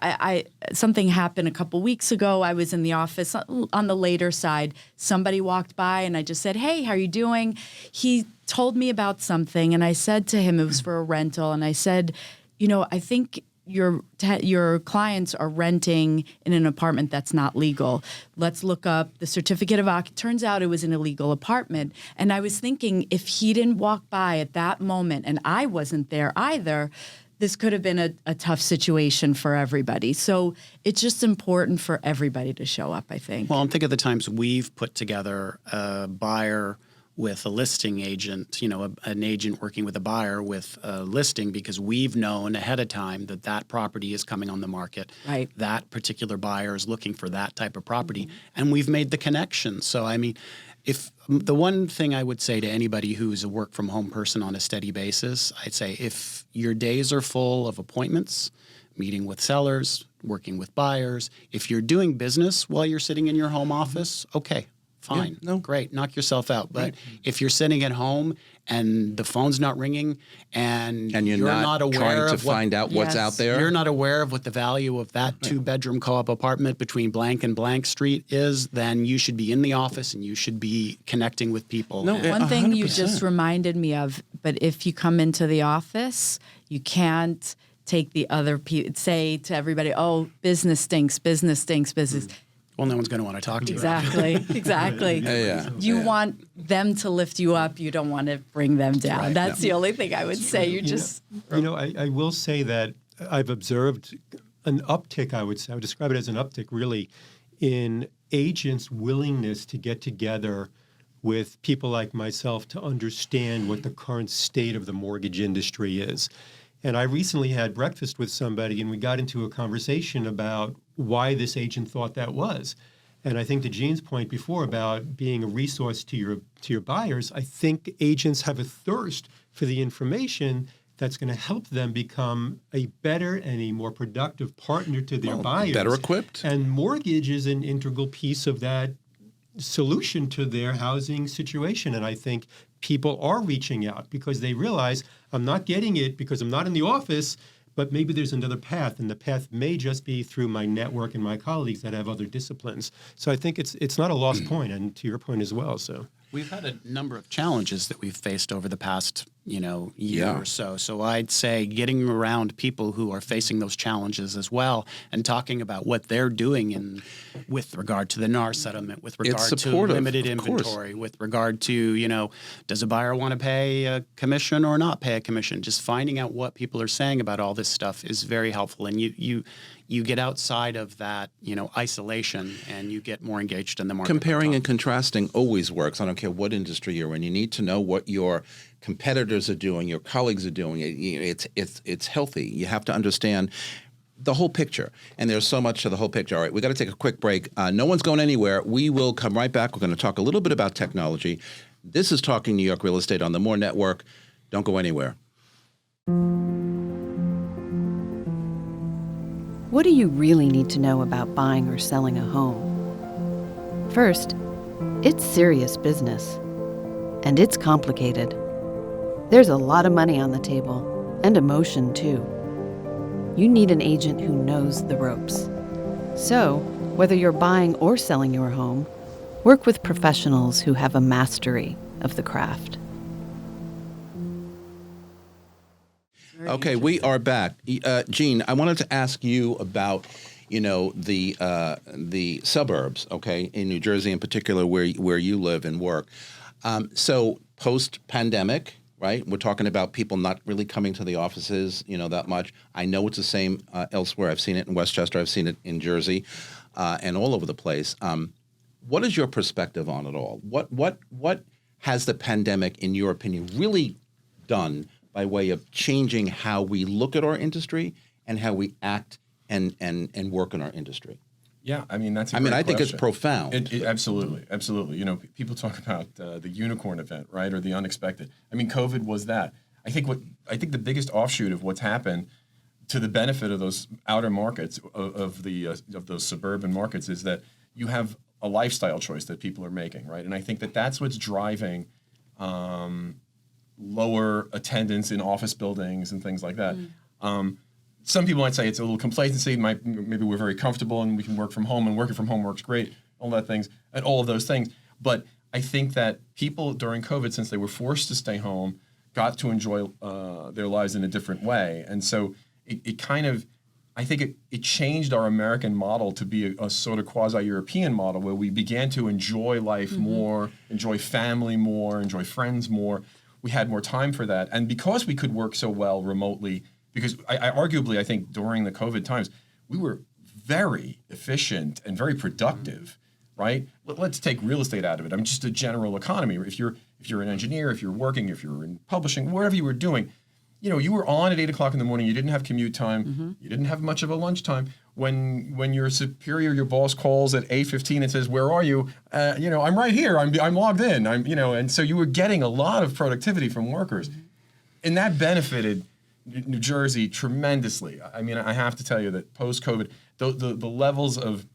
something happened a couple weeks ago. I was in the office on the later side. Somebody walked by and I just said, "Hey, how are you doing?" He told me about something and I said to him, it was for a rental, and I said, I think your clients are renting in an apartment that's not legal. Let's look up the certificate of occupancy. Turns out it was an illegal apartment. And I was thinking, if he didn't walk by at that moment and I wasn't there either, this could have been a tough situation for everybody. So it's just important for everybody to show up, I think. Well, and think of the times we've put together a buyer with a listing agent, an agent working with a buyer with a listing, because we've known ahead of time that property is coming on the market. Right. That particular buyer is looking for that type of property, and we've made the connection. So, I mean, if the one thing I would say to anybody who's a work from home person on a steady basis, I'd say if your days are full of appointments, meeting with sellers, working with buyers, if you're doing business while you're sitting in your home office, okay. Fine. Yeah, no. Great. Knock yourself out. But if you're sitting at home and the phone's not ringing and you're not aware trying to of find out what's out there, you're not aware of what the value of that 2-bedroom co-op apartment between blank and blank street is, then you should be in the office and you should be connecting with people. No, One thing you 100%. just reminded me of, but if you come into the office, you can't take the other people, say to everybody, "Oh, business stinks, business stinks, business." Well, no one's going to want to talk to you. Exactly. Yeah. You want them to lift you up. You don't want to bring them down. Right. That's the only thing I would say. I will say that I've observed an uptick, I would describe it as an uptick, really, in agents' willingness to get together with people like myself to understand what the current state of the mortgage industry is. And I recently had breakfast with somebody, and we got into a conversation about why this agent thought that was. And I think to Gene's point before about being a resource to your buyers, I think agents have a thirst for the information that's going to help them become a better and a more productive partner to their buyers. Better equipped. And mortgage is an integral piece of that solution to their housing situation. And I think people are reaching out because they realize I'm not getting it because I'm not in the office, but maybe there's another path, and the path may just be through my network and my colleagues that have other disciplines. So I think it's not a lost point, and to your point as well. So we've had a number of challenges that we've faced over the past, year or so. So I'd say getting around people who are facing those challenges as well and talking about what they're doing with regard to the NAR settlement, with regard to limited inventory, with regard to, does a buyer want to pay a commission or not pay a commission? Just finding out what people are saying about all this stuff is very helpful. And you get outside of that, isolation, and you get more engaged in the market. Comparing and contrasting always works. I don't care what industry you're in. You need to know what your competitors are doing, your colleagues are doing. It's healthy. You have to understand the whole picture. And there's so much to the whole picture. All right, we got to take a quick break. No one's going anywhere. We will come right back. We're going to talk a little bit about technology. This is Talking New York Real Estate on the More Network. Don't go anywhere. What do you really need to know about buying or selling a home? First, it's serious business. And it's complicated. There's a lot of money on the table, and emotion too. You need an agent who knows the ropes. So, whether you're buying or selling your home, work with professionals who have a mastery of the craft. Okay, we are back. Gene, I wanted to ask you about, the suburbs, okay, in New Jersey in particular, where you live and work. So post-pandemic, right? We're talking about people not really coming to the offices, that much. I know it's the same elsewhere. I've seen it in Westchester. I've seen it in Jersey, and all over the place. What is your perspective on it all? What has the pandemic, in your opinion, really done by way of changing how we look at our industry and how we act and work in our industry? Yeah, I mean, that's a great I think it's question. profound. Absolutely. People talk about the unicorn event, right, or the unexpected. I mean, COVID was that. I think the biggest offshoot of what's happened to the benefit of those outer markets, of those suburban markets, is that you have a lifestyle choice that people are making, right? And I think that's what's driving lower attendance in office buildings and things like that. Some people might say it's a little complacency. Maybe we're very comfortable and we can work from home, and working from home works great, all of those things. But I think that people during COVID, since they were forced to stay home, got to enjoy their lives in a different way. And so it kind of, I think it changed our American model to be a sort of quasi-European model where we began to enjoy life more, enjoy family more, enjoy friends more. We had more time for that. And because we could work so well remotely, because I arguably, I think during the COVID times, we were very efficient and very productive, right? Let's take real estate out of it. I mean, just a general economy. If you're an engineer, if you're working, if you're in publishing, whatever you were doing, you were on at 8 o'clock in the morning. You didn't have commute time. You didn't have much of a lunchtime. When your superior, your boss calls at 8:15 and says, "Where are you?" I'm right here. I'm logged in. And so you were getting a lot of productivity from workers, and that benefited New Jersey tremendously. I mean, I have to tell you that post-COVID, the levels of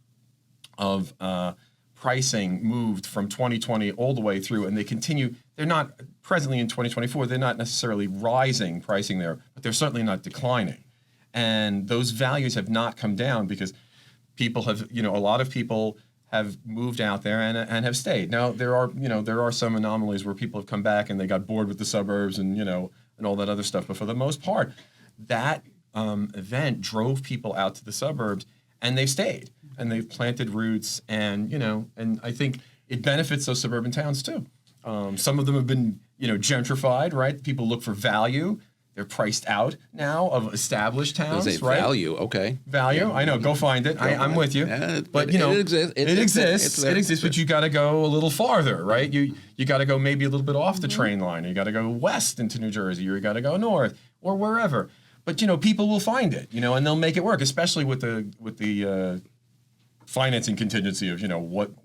pricing moved from 2020 all the way through, and they continue. They're not presently in 2024. They're not necessarily rising pricing there, but they're certainly not declining. And those values have not come down because people have, a lot of people have moved out there and have stayed. Now there are some anomalies where people have come back and they got bored with the suburbs and all that other stuff. But for the most part, that event drove people out to the suburbs, and they've stayed and they've planted roots, and and I think it benefits those suburban towns too. Some of them have been gentrified, right? People look for value. They're priced out now of established towns, right? Value, okay. Value, yeah. I know. Go find it. I'm with you. But it exists. It exists. But you got to go a little farther, right? You got to go maybe a little bit off the train line. You got to go west into New Jersey, or you got to go north, or wherever. But people will find it, and they'll make it work, especially with the financing contingency of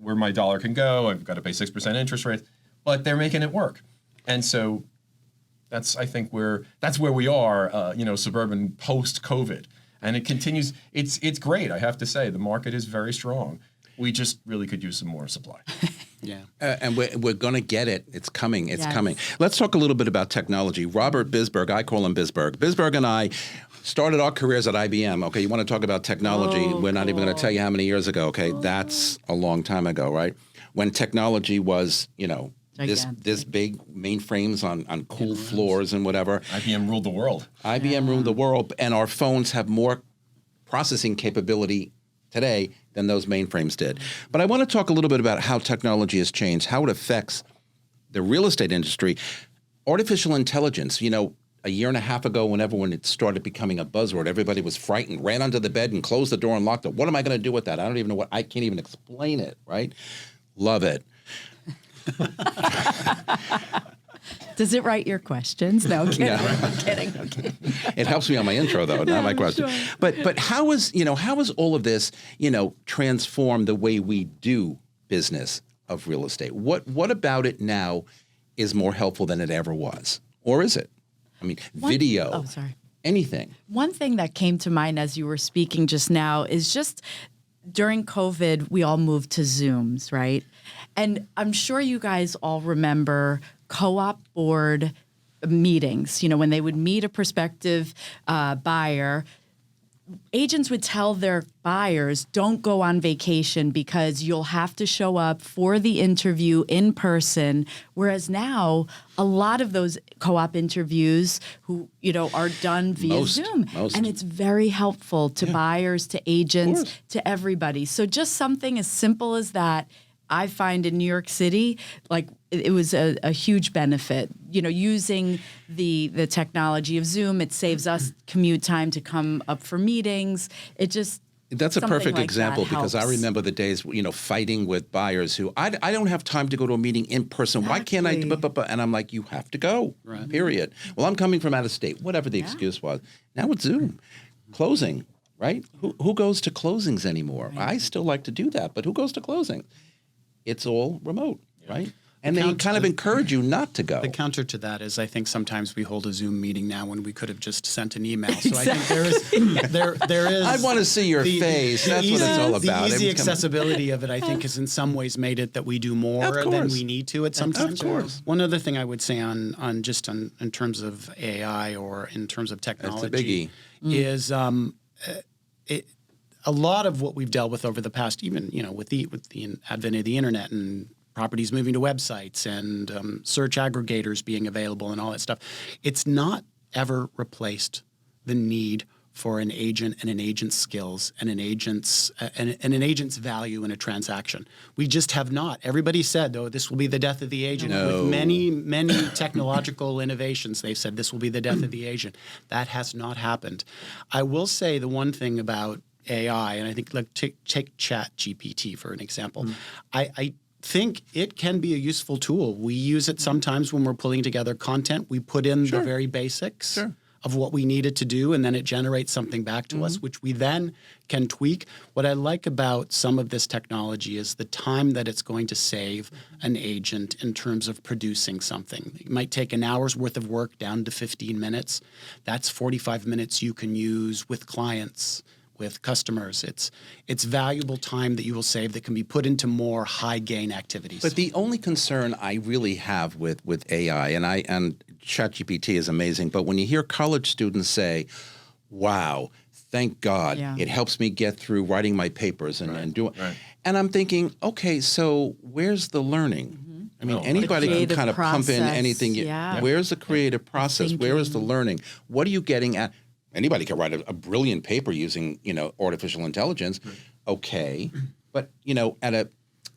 where my dollar can go. I've got to pay 6% interest rates, but they're making it work, and so. I think that's where we are, suburban post-COVID, and it continues. It's great, I have to say. The market is very strong. We just really could use some more supply. Yeah, and we're going to get it. It's coming. It's coming. Let's talk a little bit about technology. Robert Bisberg, I call him Bisberg. Bisberg and I started our careers at IBM. Okay, you want to talk about technology? We're not even going to tell you how many years ago. Okay, that's a long time ago, right? When technology was, this big mainframes on cool floors and whatever. IBM ruled the world. IBM ruled the world, and our phones have more processing capability today than those mainframes did. But I want to talk a little bit about how technology has changed, how it affects the real estate industry. Artificial intelligence, a year and a half ago, when it started becoming a buzzword, everybody was frightened, ran under the bed and closed the door and locked it. What am I going to do with that? I don't even know I can't even explain it, right? Love it. Does it write your questions? No, I'm kidding. No. I'm kidding. It helps me on my intro, though, not my question. Sure. But how is all of this transformed the way we do business of real estate? What about it now is more helpful than it ever was, or is it? I mean, video. Oh, sorry. Anything. One thing that came to mind as you were speaking just now is just during COVID, we all moved to Zooms, right? And I'm sure you guys all remember co-op board meetings, when they would meet a prospective buyer. Agents would tell their buyers, don't go on vacation because you'll have to show up for the interview in person. Whereas now, a lot of those co-op interviews are done via Zoom. And it's very helpful to buyers, to agents, to everybody. So just something as simple as that, I find in New York City, like it was a huge benefit. Using the technology of Zoom, it saves us commute time to come up for meetings. That's a perfect example because I remember the days, fighting with buyers who I don't have time to go to a meeting in person. Exactly. Why can't I? And I'm like, you have to go. Right. Period. Well, I'm coming from out of state. Whatever the excuse was. Now it's Zoom, closing. Right? Who goes to closings anymore? Right. I still like to do that, but who goes to closing? It's all remote, right? And they kind of encourage you not to go. The counter to that is I think sometimes we hold a Zoom meeting now when we could have just sent an email. So exactly. I think there is I want to see your face. That's what it's all about. The easy accessibility of it, I think, has in some ways made it that we do more than we need to at some times. Of course. One other thing I would say in terms of AI or in terms of technology. That's a biggie. is a lot of what we've dealt with over the past, even with the advent of the internet and properties moving to websites and search aggregators being available and all that stuff, it's not ever replaced the need for an agent and an agent's skills and an agent's value in a transaction. We just have not. Everybody said, "Oh, this will be the death of the agent." No. With many technological innovations, they've said this will be the death of the agent. That has not happened. I will say the one thing about AI, and I think take Chat GPT for an example. I think it can be a useful tool. We use it sometimes when we're pulling together content. We put in the very basics of what we needed to do, and then it generates something back to us, which we then can tweak. What I like about some of this technology is the time that it's going to save an agent in terms of producing something. It might take an hour's worth of work down to 15 minutes. That's 45 minutes you can use with clients, with customers. It's valuable time that you will save that can be put into more high gain activities. But the only concern I really have with AI, and ChatGPT is amazing, but when you hear college students say, "Wow, thank God, it helps me get through writing my papers and do it," and I'm thinking, okay, so where's the learning? I mean, anybody can kind of pump in anything. Where's the creative process? Where is the learning? What are you getting at? Anybody can write a brilliant paper using, artificial intelligence. Okay. But,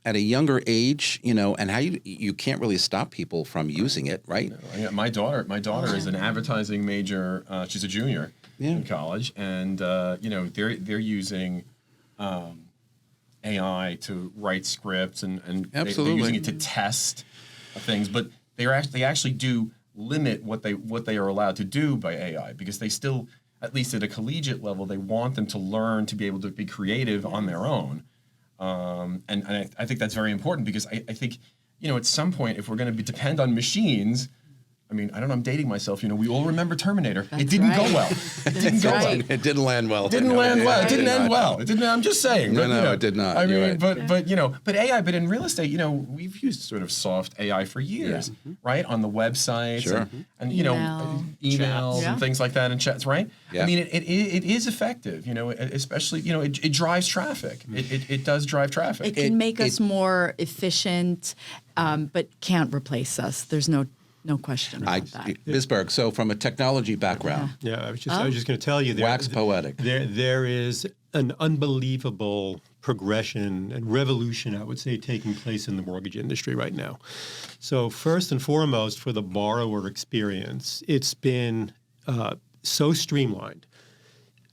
at a younger age, and how you can't really stop people from using it, right? No, my daughter is an advertising major. She's a junior in college, and they're using AI to write scripts and they're using it to test things, but they actually do limit what they are allowed to do by AI, because they still, at least at a collegiate level, they want them to learn to be able to be creative on their own. And I think that's very important, because I think, at some point, if we're going to depend on machines, I mean, I don't know, I'm dating myself. We all remember Terminator. It didn't go well. It didn't go well. It didn't land well. It didn't land well. It didn't end well. It didn't. I'm just saying. No, it did not. I mean, right. but AI. But in real estate, we've used sort of soft AI for years, right? On the websites and emails and things like that, and chats, right? Yeah. I mean, it is effective. Especially it drives traffic. It does drive traffic. It can make us more efficient, but can't replace us. There's no question about that. Bisberg, so from a technology background. I was just going to tell you. Wax poetic. There is an unbelievable progression and revolution, I would say, taking place in the mortgage industry right now. So first and foremost, for the borrower experience, it's been so streamlined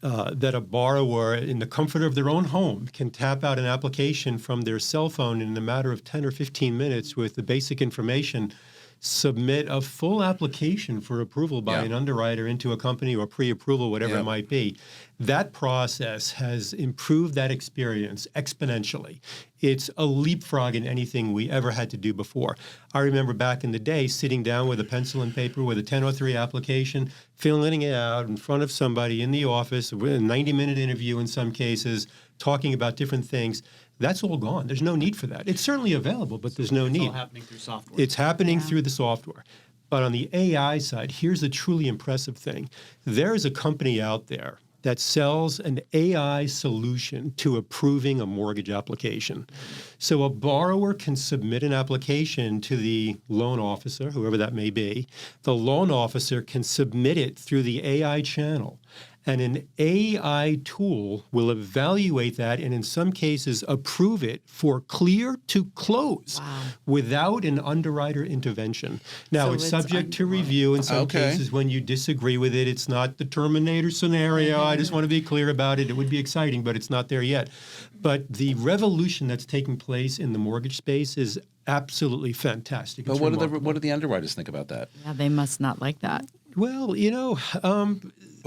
that a borrower in the comfort of their own home can tap out an application from their cell phone in a matter of 10 or 15 minutes with the basic information, submit a full application for approval by an underwriter into a company, or pre-approval, whatever it might be. That process has improved that experience exponentially. It's a leapfrog in anything we ever had to do before. I remember back in the day sitting down with a pencil and paper with a 1003 application, filling it out in front of somebody in the office, with a 90-minute interview in some cases, talking about different things. That's all gone. There's no need for that. It's certainly available, but there's no need. It's all happening through software. It's happening through the software. But on the AI side, here's a truly impressive thing. There is a company out there that sells an AI solution to approving a mortgage application. So a borrower can submit an application to the loan officer, whoever that may be. The loan officer can submit it through the AI channel. And an AI tool will evaluate that and in some cases approve it for clear to close without an underwriter intervention. Now, it's subject to review in some cases when you disagree with it. It's not the Terminator scenario. I just want to be clear about it. It would be exciting, but it's not there yet. But the revolution that's taking place in the mortgage space is absolutely fantastic. But what do the underwriters think about that? Yeah, they must not like that. Well,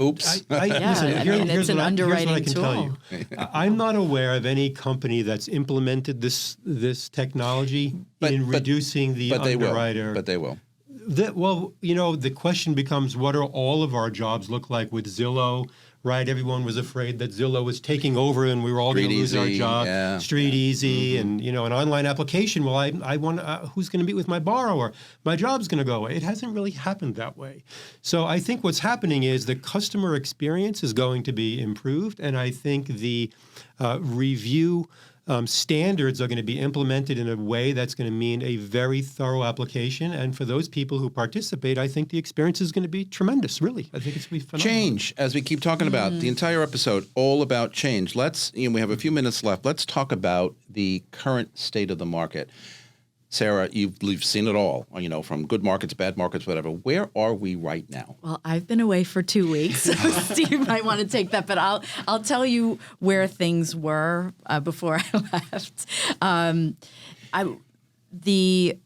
oops. Listen, it's an underwriting tool. Tell you. I'm not aware of any company that's implemented this technology in reducing the underwriter. But they will. The question becomes, what do all of our jobs look like with Zillow right? Everyone was afraid that Zillow was taking over and we were all going to lose our job. Yeah. Street Easy and, an online application. Well, I want who's going to meet with my borrower? My job's going to go away. It hasn't really happened that way. So I think what's happening is the customer experience is going to be improved, and I think the review standards are going to be implemented in a way that's going to mean a very thorough application. And for those people who participate, I think the experience is going to be tremendous, really. I think it's going to be phenomenal. Change, as we keep talking about, the entire episode, all about change. We have a few minutes left. Let's talk about the current state of the market. Sara, you've seen it all, from good markets, bad markets, whatever. Where are we right now? Well, I've been away for 2 weeks, so Steve might want to take that, but I'll tell you where things were before I left. The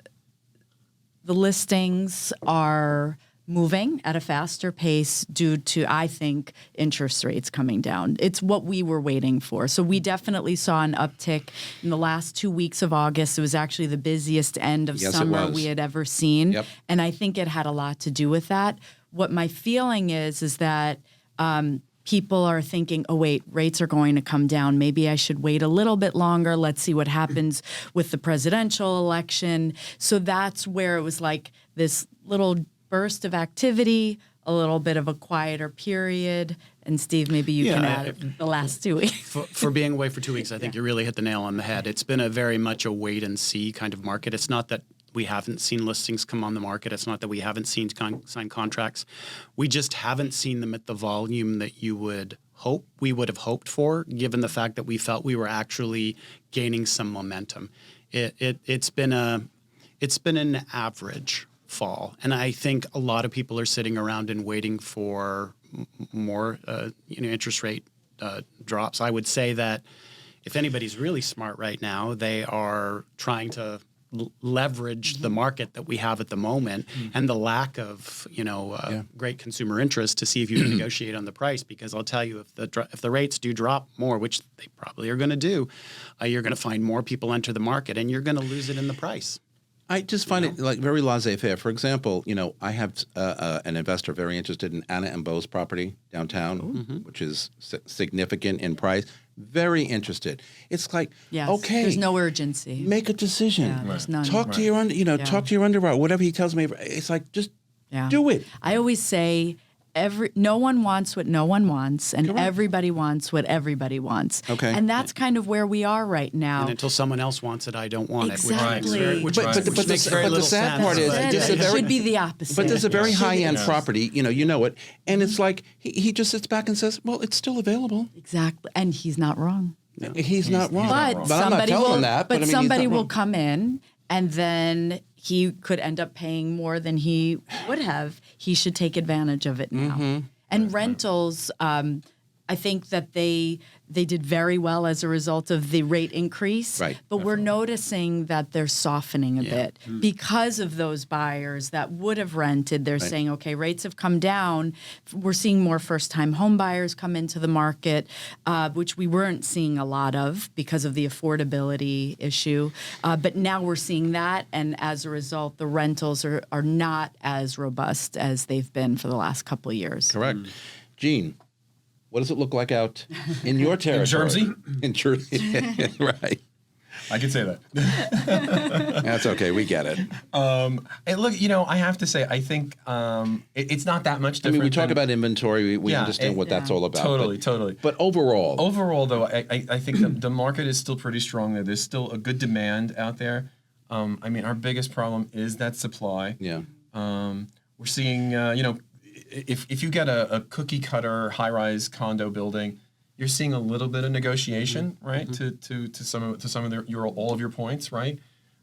listings are moving at a faster pace due to, I think, interest rates coming down. It's what we were waiting for. So we definitely saw an uptick in the last 2 weeks of August. It was actually the busiest end of summer we had ever seen. Yep. And I think it had a lot to do with that. What my feeling is that people are thinking, oh, wait, rates are going to come down. Maybe I should wait a little bit longer. Let's see what happens with the presidential election. So that's where it was like this little burst of activity, a little bit of a quieter period. And Steve, maybe you can add the last 2 weeks. For being away for 2 weeks, I think you really hit the nail on the head. It's been a very much a wait and see kind of market. It's not that we haven't seen listings come on the market. It's not that we haven't seen signed contracts. We just haven't seen them at the volume that we would have hoped for, given the fact that we felt we were actually gaining some momentum. It's been an average fall, and I think a lot of people are sitting around and waiting for more interest rate drops. I would say that if anybody's really smart right now, they are trying to leverage the market that we have at the moment and the lack of great consumer interest to see if you can negotiate on the price. Because I'll tell you, if the rates do drop more, which they probably are going to do, you're going to find more people enter the market, and you're going to lose it in the price. I just find it like very laissez-faire. For example, I have an investor very interested in Anna and Beau's property downtown, which is significant in price. Very interested. It's like, okay, there's no urgency. Make a decision. Yeah, there's none. Talk to your talk to your underwriter. Whatever he tells me, it's like just do it. I always say no one wants what no one wants, and everybody wants what everybody wants. Okay. And that's kind of where we are right now. And until someone else wants it, I don't want exactly. it. But the sad part is, it should be the opposite. But there's a very high-end property, you know it, and it's like he just sits back and says, "Well, it's still available." Exactly, and he's not wrong. No. He's not wrong. But I'm not telling him that. But somebody will come in, and then he could end up paying more than he would have. He should take advantage of it now. And rentals, I think that they did very well as a result of the rate increase. Right. But we're noticing that they're softening a bit because of those buyers that would have rented. They're saying, okay, rates have come down. We're seeing more first-time home buyers come into the market, which we weren't seeing a lot of because of the affordability issue. But now we're seeing that, and as a result, the rentals are not as robust as they've been for the last couple of years. Correct. Gene, what does it look like out in your territory? In Jersey? In Jersey, right. I can say that. That's okay. We get it. Hey, look, I have to say, I think it's not that much different. I mean, we talk about inventory. We understand what that's all about. Totally. But overall, though, I think the market is still pretty strong there. There's still a good demand out there. I mean, our biggest problem is that supply. Yeah. We're seeing, if you get a cookie cutter high rise condo building, you're seeing a little bit of negotiation, right? To some of all of your points, right?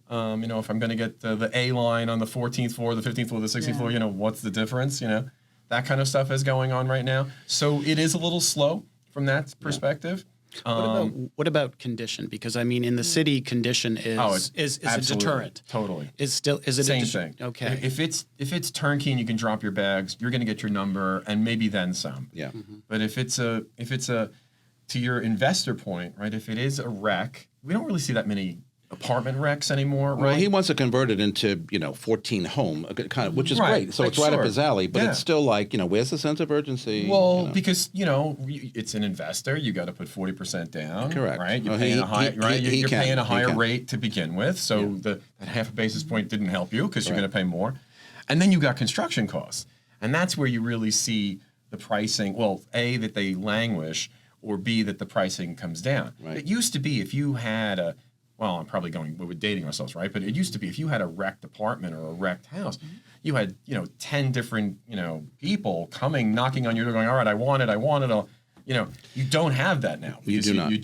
If I'm going to get the A line on the 14th floor, the 15th floor, the 16th floor, what's the difference? That kind of stuff is going on right now. So it is a little slow from that perspective. What about condition? Because I mean, in the city, condition is a deterrent. Totally. Is it same thing? Okay. If it's turnkey and you can drop your bags, you're going to get your number and maybe then some. Yeah. But if it's a to your investor point, right? If it is a rec, we don't really see that many apartment recs anymore, right? Well, he wants to convert it into, 14 home, kind of, which is Right, great. So like, it's right up sure. his alley, but Yeah. it's still like, where's the sense of urgency? Well, because it's an investor, you got to put 40% down. Correct. Right. You're Well, paying he you're can. paying a He higher can. rate to begin with, so that half a basis point didn't help you because you're Right. going to pay more, and then you got construction costs, and that's where you really see the pricing. Well, A, that they languish, or B, that the pricing comes down. Right. It used to be if you had I'm probably we're dating ourselves, right? But it used to be if you had a wrecked apartment or a wrecked house, you had, 10 different, people coming, knocking on your door going, all right, I want it. You don't have that now. You do not. You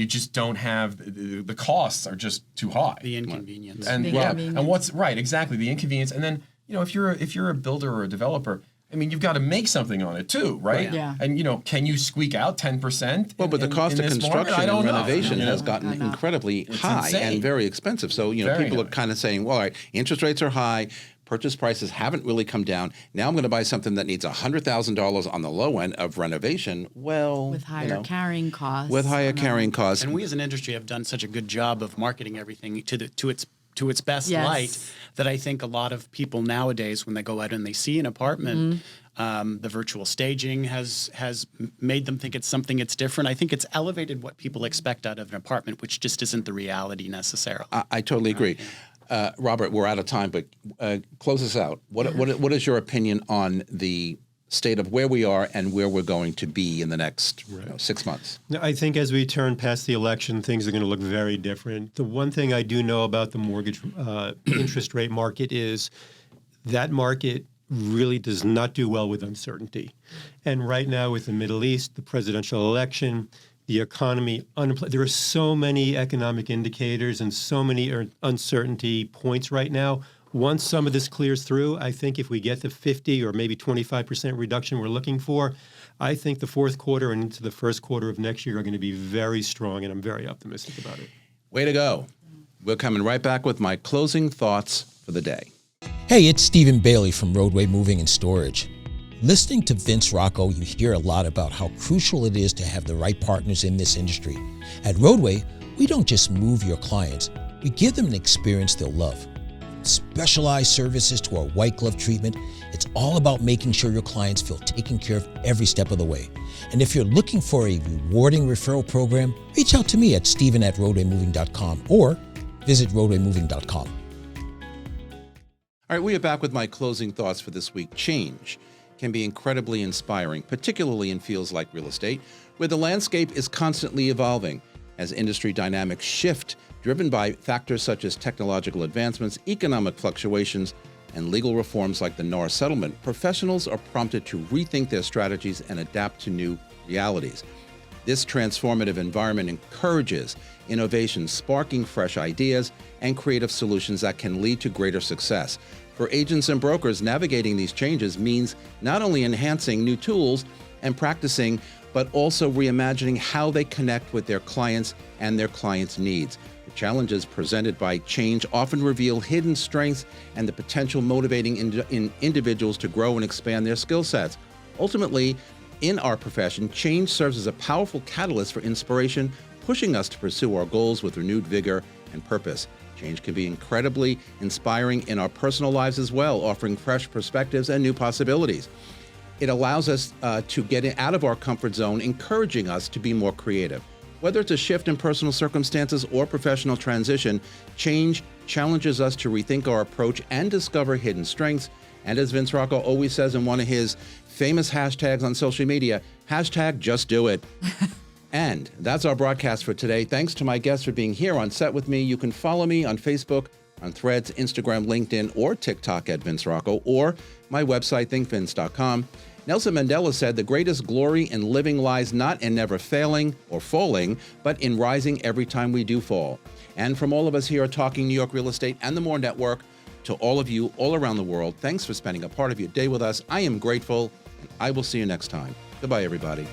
just don't have, the costs are just too high. The inconvenience. And The yeah, inconvenience. and what's right, exactly, the inconvenience. And then, if you're a builder or a developer, I mean, you've got to make something on it too, right? Yeah. And can you squeak out 10%? Well, but the cost of construction and renovation has gotten know. incredibly high insane. and very expensive. So, Very people are high. kind of saying, well, all right, interest rates are high, purchase prices haven't really come down. Now I'm going to buy something that needs $100,000 on the low end of renovation. Well, with higher carrying costs. with higher carrying costs. And we as an industry have done such a good job of marketing everything to its best Yes. light that I think a lot of people nowadays, when they go out and they see an apartment, the virtual staging has made them think it's different. I think it's elevated what people expect out of an apartment, which just isn't the reality necessarily. I totally agree. Robert, we're out of time, but close us out. What is your opinion on the state of where we are and where we're going to be in the next 6 months? I think as we turn past the election, things are going to look very different. The one thing I do know about the mortgage interest rate market is that market really does not do well with uncertainty. And right now with the Middle East, the presidential election, the economy, there are so many economic indicators and so many uncertainty points right now. Once some of this clears through, I think if we get the 50 or maybe 25% reduction we're looking for, I think the fourth quarter and into the first quarter of next year are going to be very strong, and I'm very optimistic about it. Way to go. We're coming right back with my closing thoughts for the day. Hey, it's Stephen Bailey from Roadway Moving and Storage. Listening to Vince Rocco, you hear a lot about how crucial it is to have the right partners in this industry. At Roadway, we don't just move your clients, we give them an experience they'll love. Specialized services to our white glove treatment, it's all about making sure your clients feel taken care of every step of the way. And if you're looking for a rewarding referral program, reach out to me at steven@roadwaymoving.com or visit roadwaymoving.com. All right, we are back with my closing thoughts for this week. Change can be incredibly inspiring, particularly in fields like real estate, where the landscape is constantly evolving as industry dynamics shift, driven by factors such as technological advancements, economic fluctuations, and legal reforms like the NAR settlement. Professionals are prompted to rethink their strategies and adapt to new realities. This transformative environment encourages innovation, sparking fresh ideas and creative solutions that can lead to greater success. For agents and brokers, navigating these changes means not only enhancing new tools and practicing, but also reimagining how they connect with their clients and their clients' needs. The challenges presented by change often reveal hidden strengths and the potential motivating individuals to grow and expand their skill sets. Ultimately, in our profession, change serves as a powerful catalyst for inspiration, pushing us to pursue our goals with renewed vigor and purpose. Change can be incredibly inspiring in our personal lives as well, offering fresh perspectives and new possibilities. It allows us to get out of our comfort zone, encouraging us to be more creative. Whether it's a shift in personal circumstances or professional transition, change challenges us to rethink our approach and discover hidden strengths. And as Vince Rocco always says in one of his famous hashtags on social media, #JustDoIt. And that's our broadcast for today. Thanks to my guests for being here on set with me. You can follow me on Facebook, on Threads, Instagram, LinkedIn, or TikTok at Vince Rocco, or my website, thinkvince.com. Nelson Mandela said, "The greatest glory in living lies not in never failing or falling, but in rising every time we do fall." And from all of us here at Talking New York Real Estate and the More Network, to all of you all around the world, thanks for spending a part of your day with us. I am grateful, and I will see you next time. Goodbye, everybody.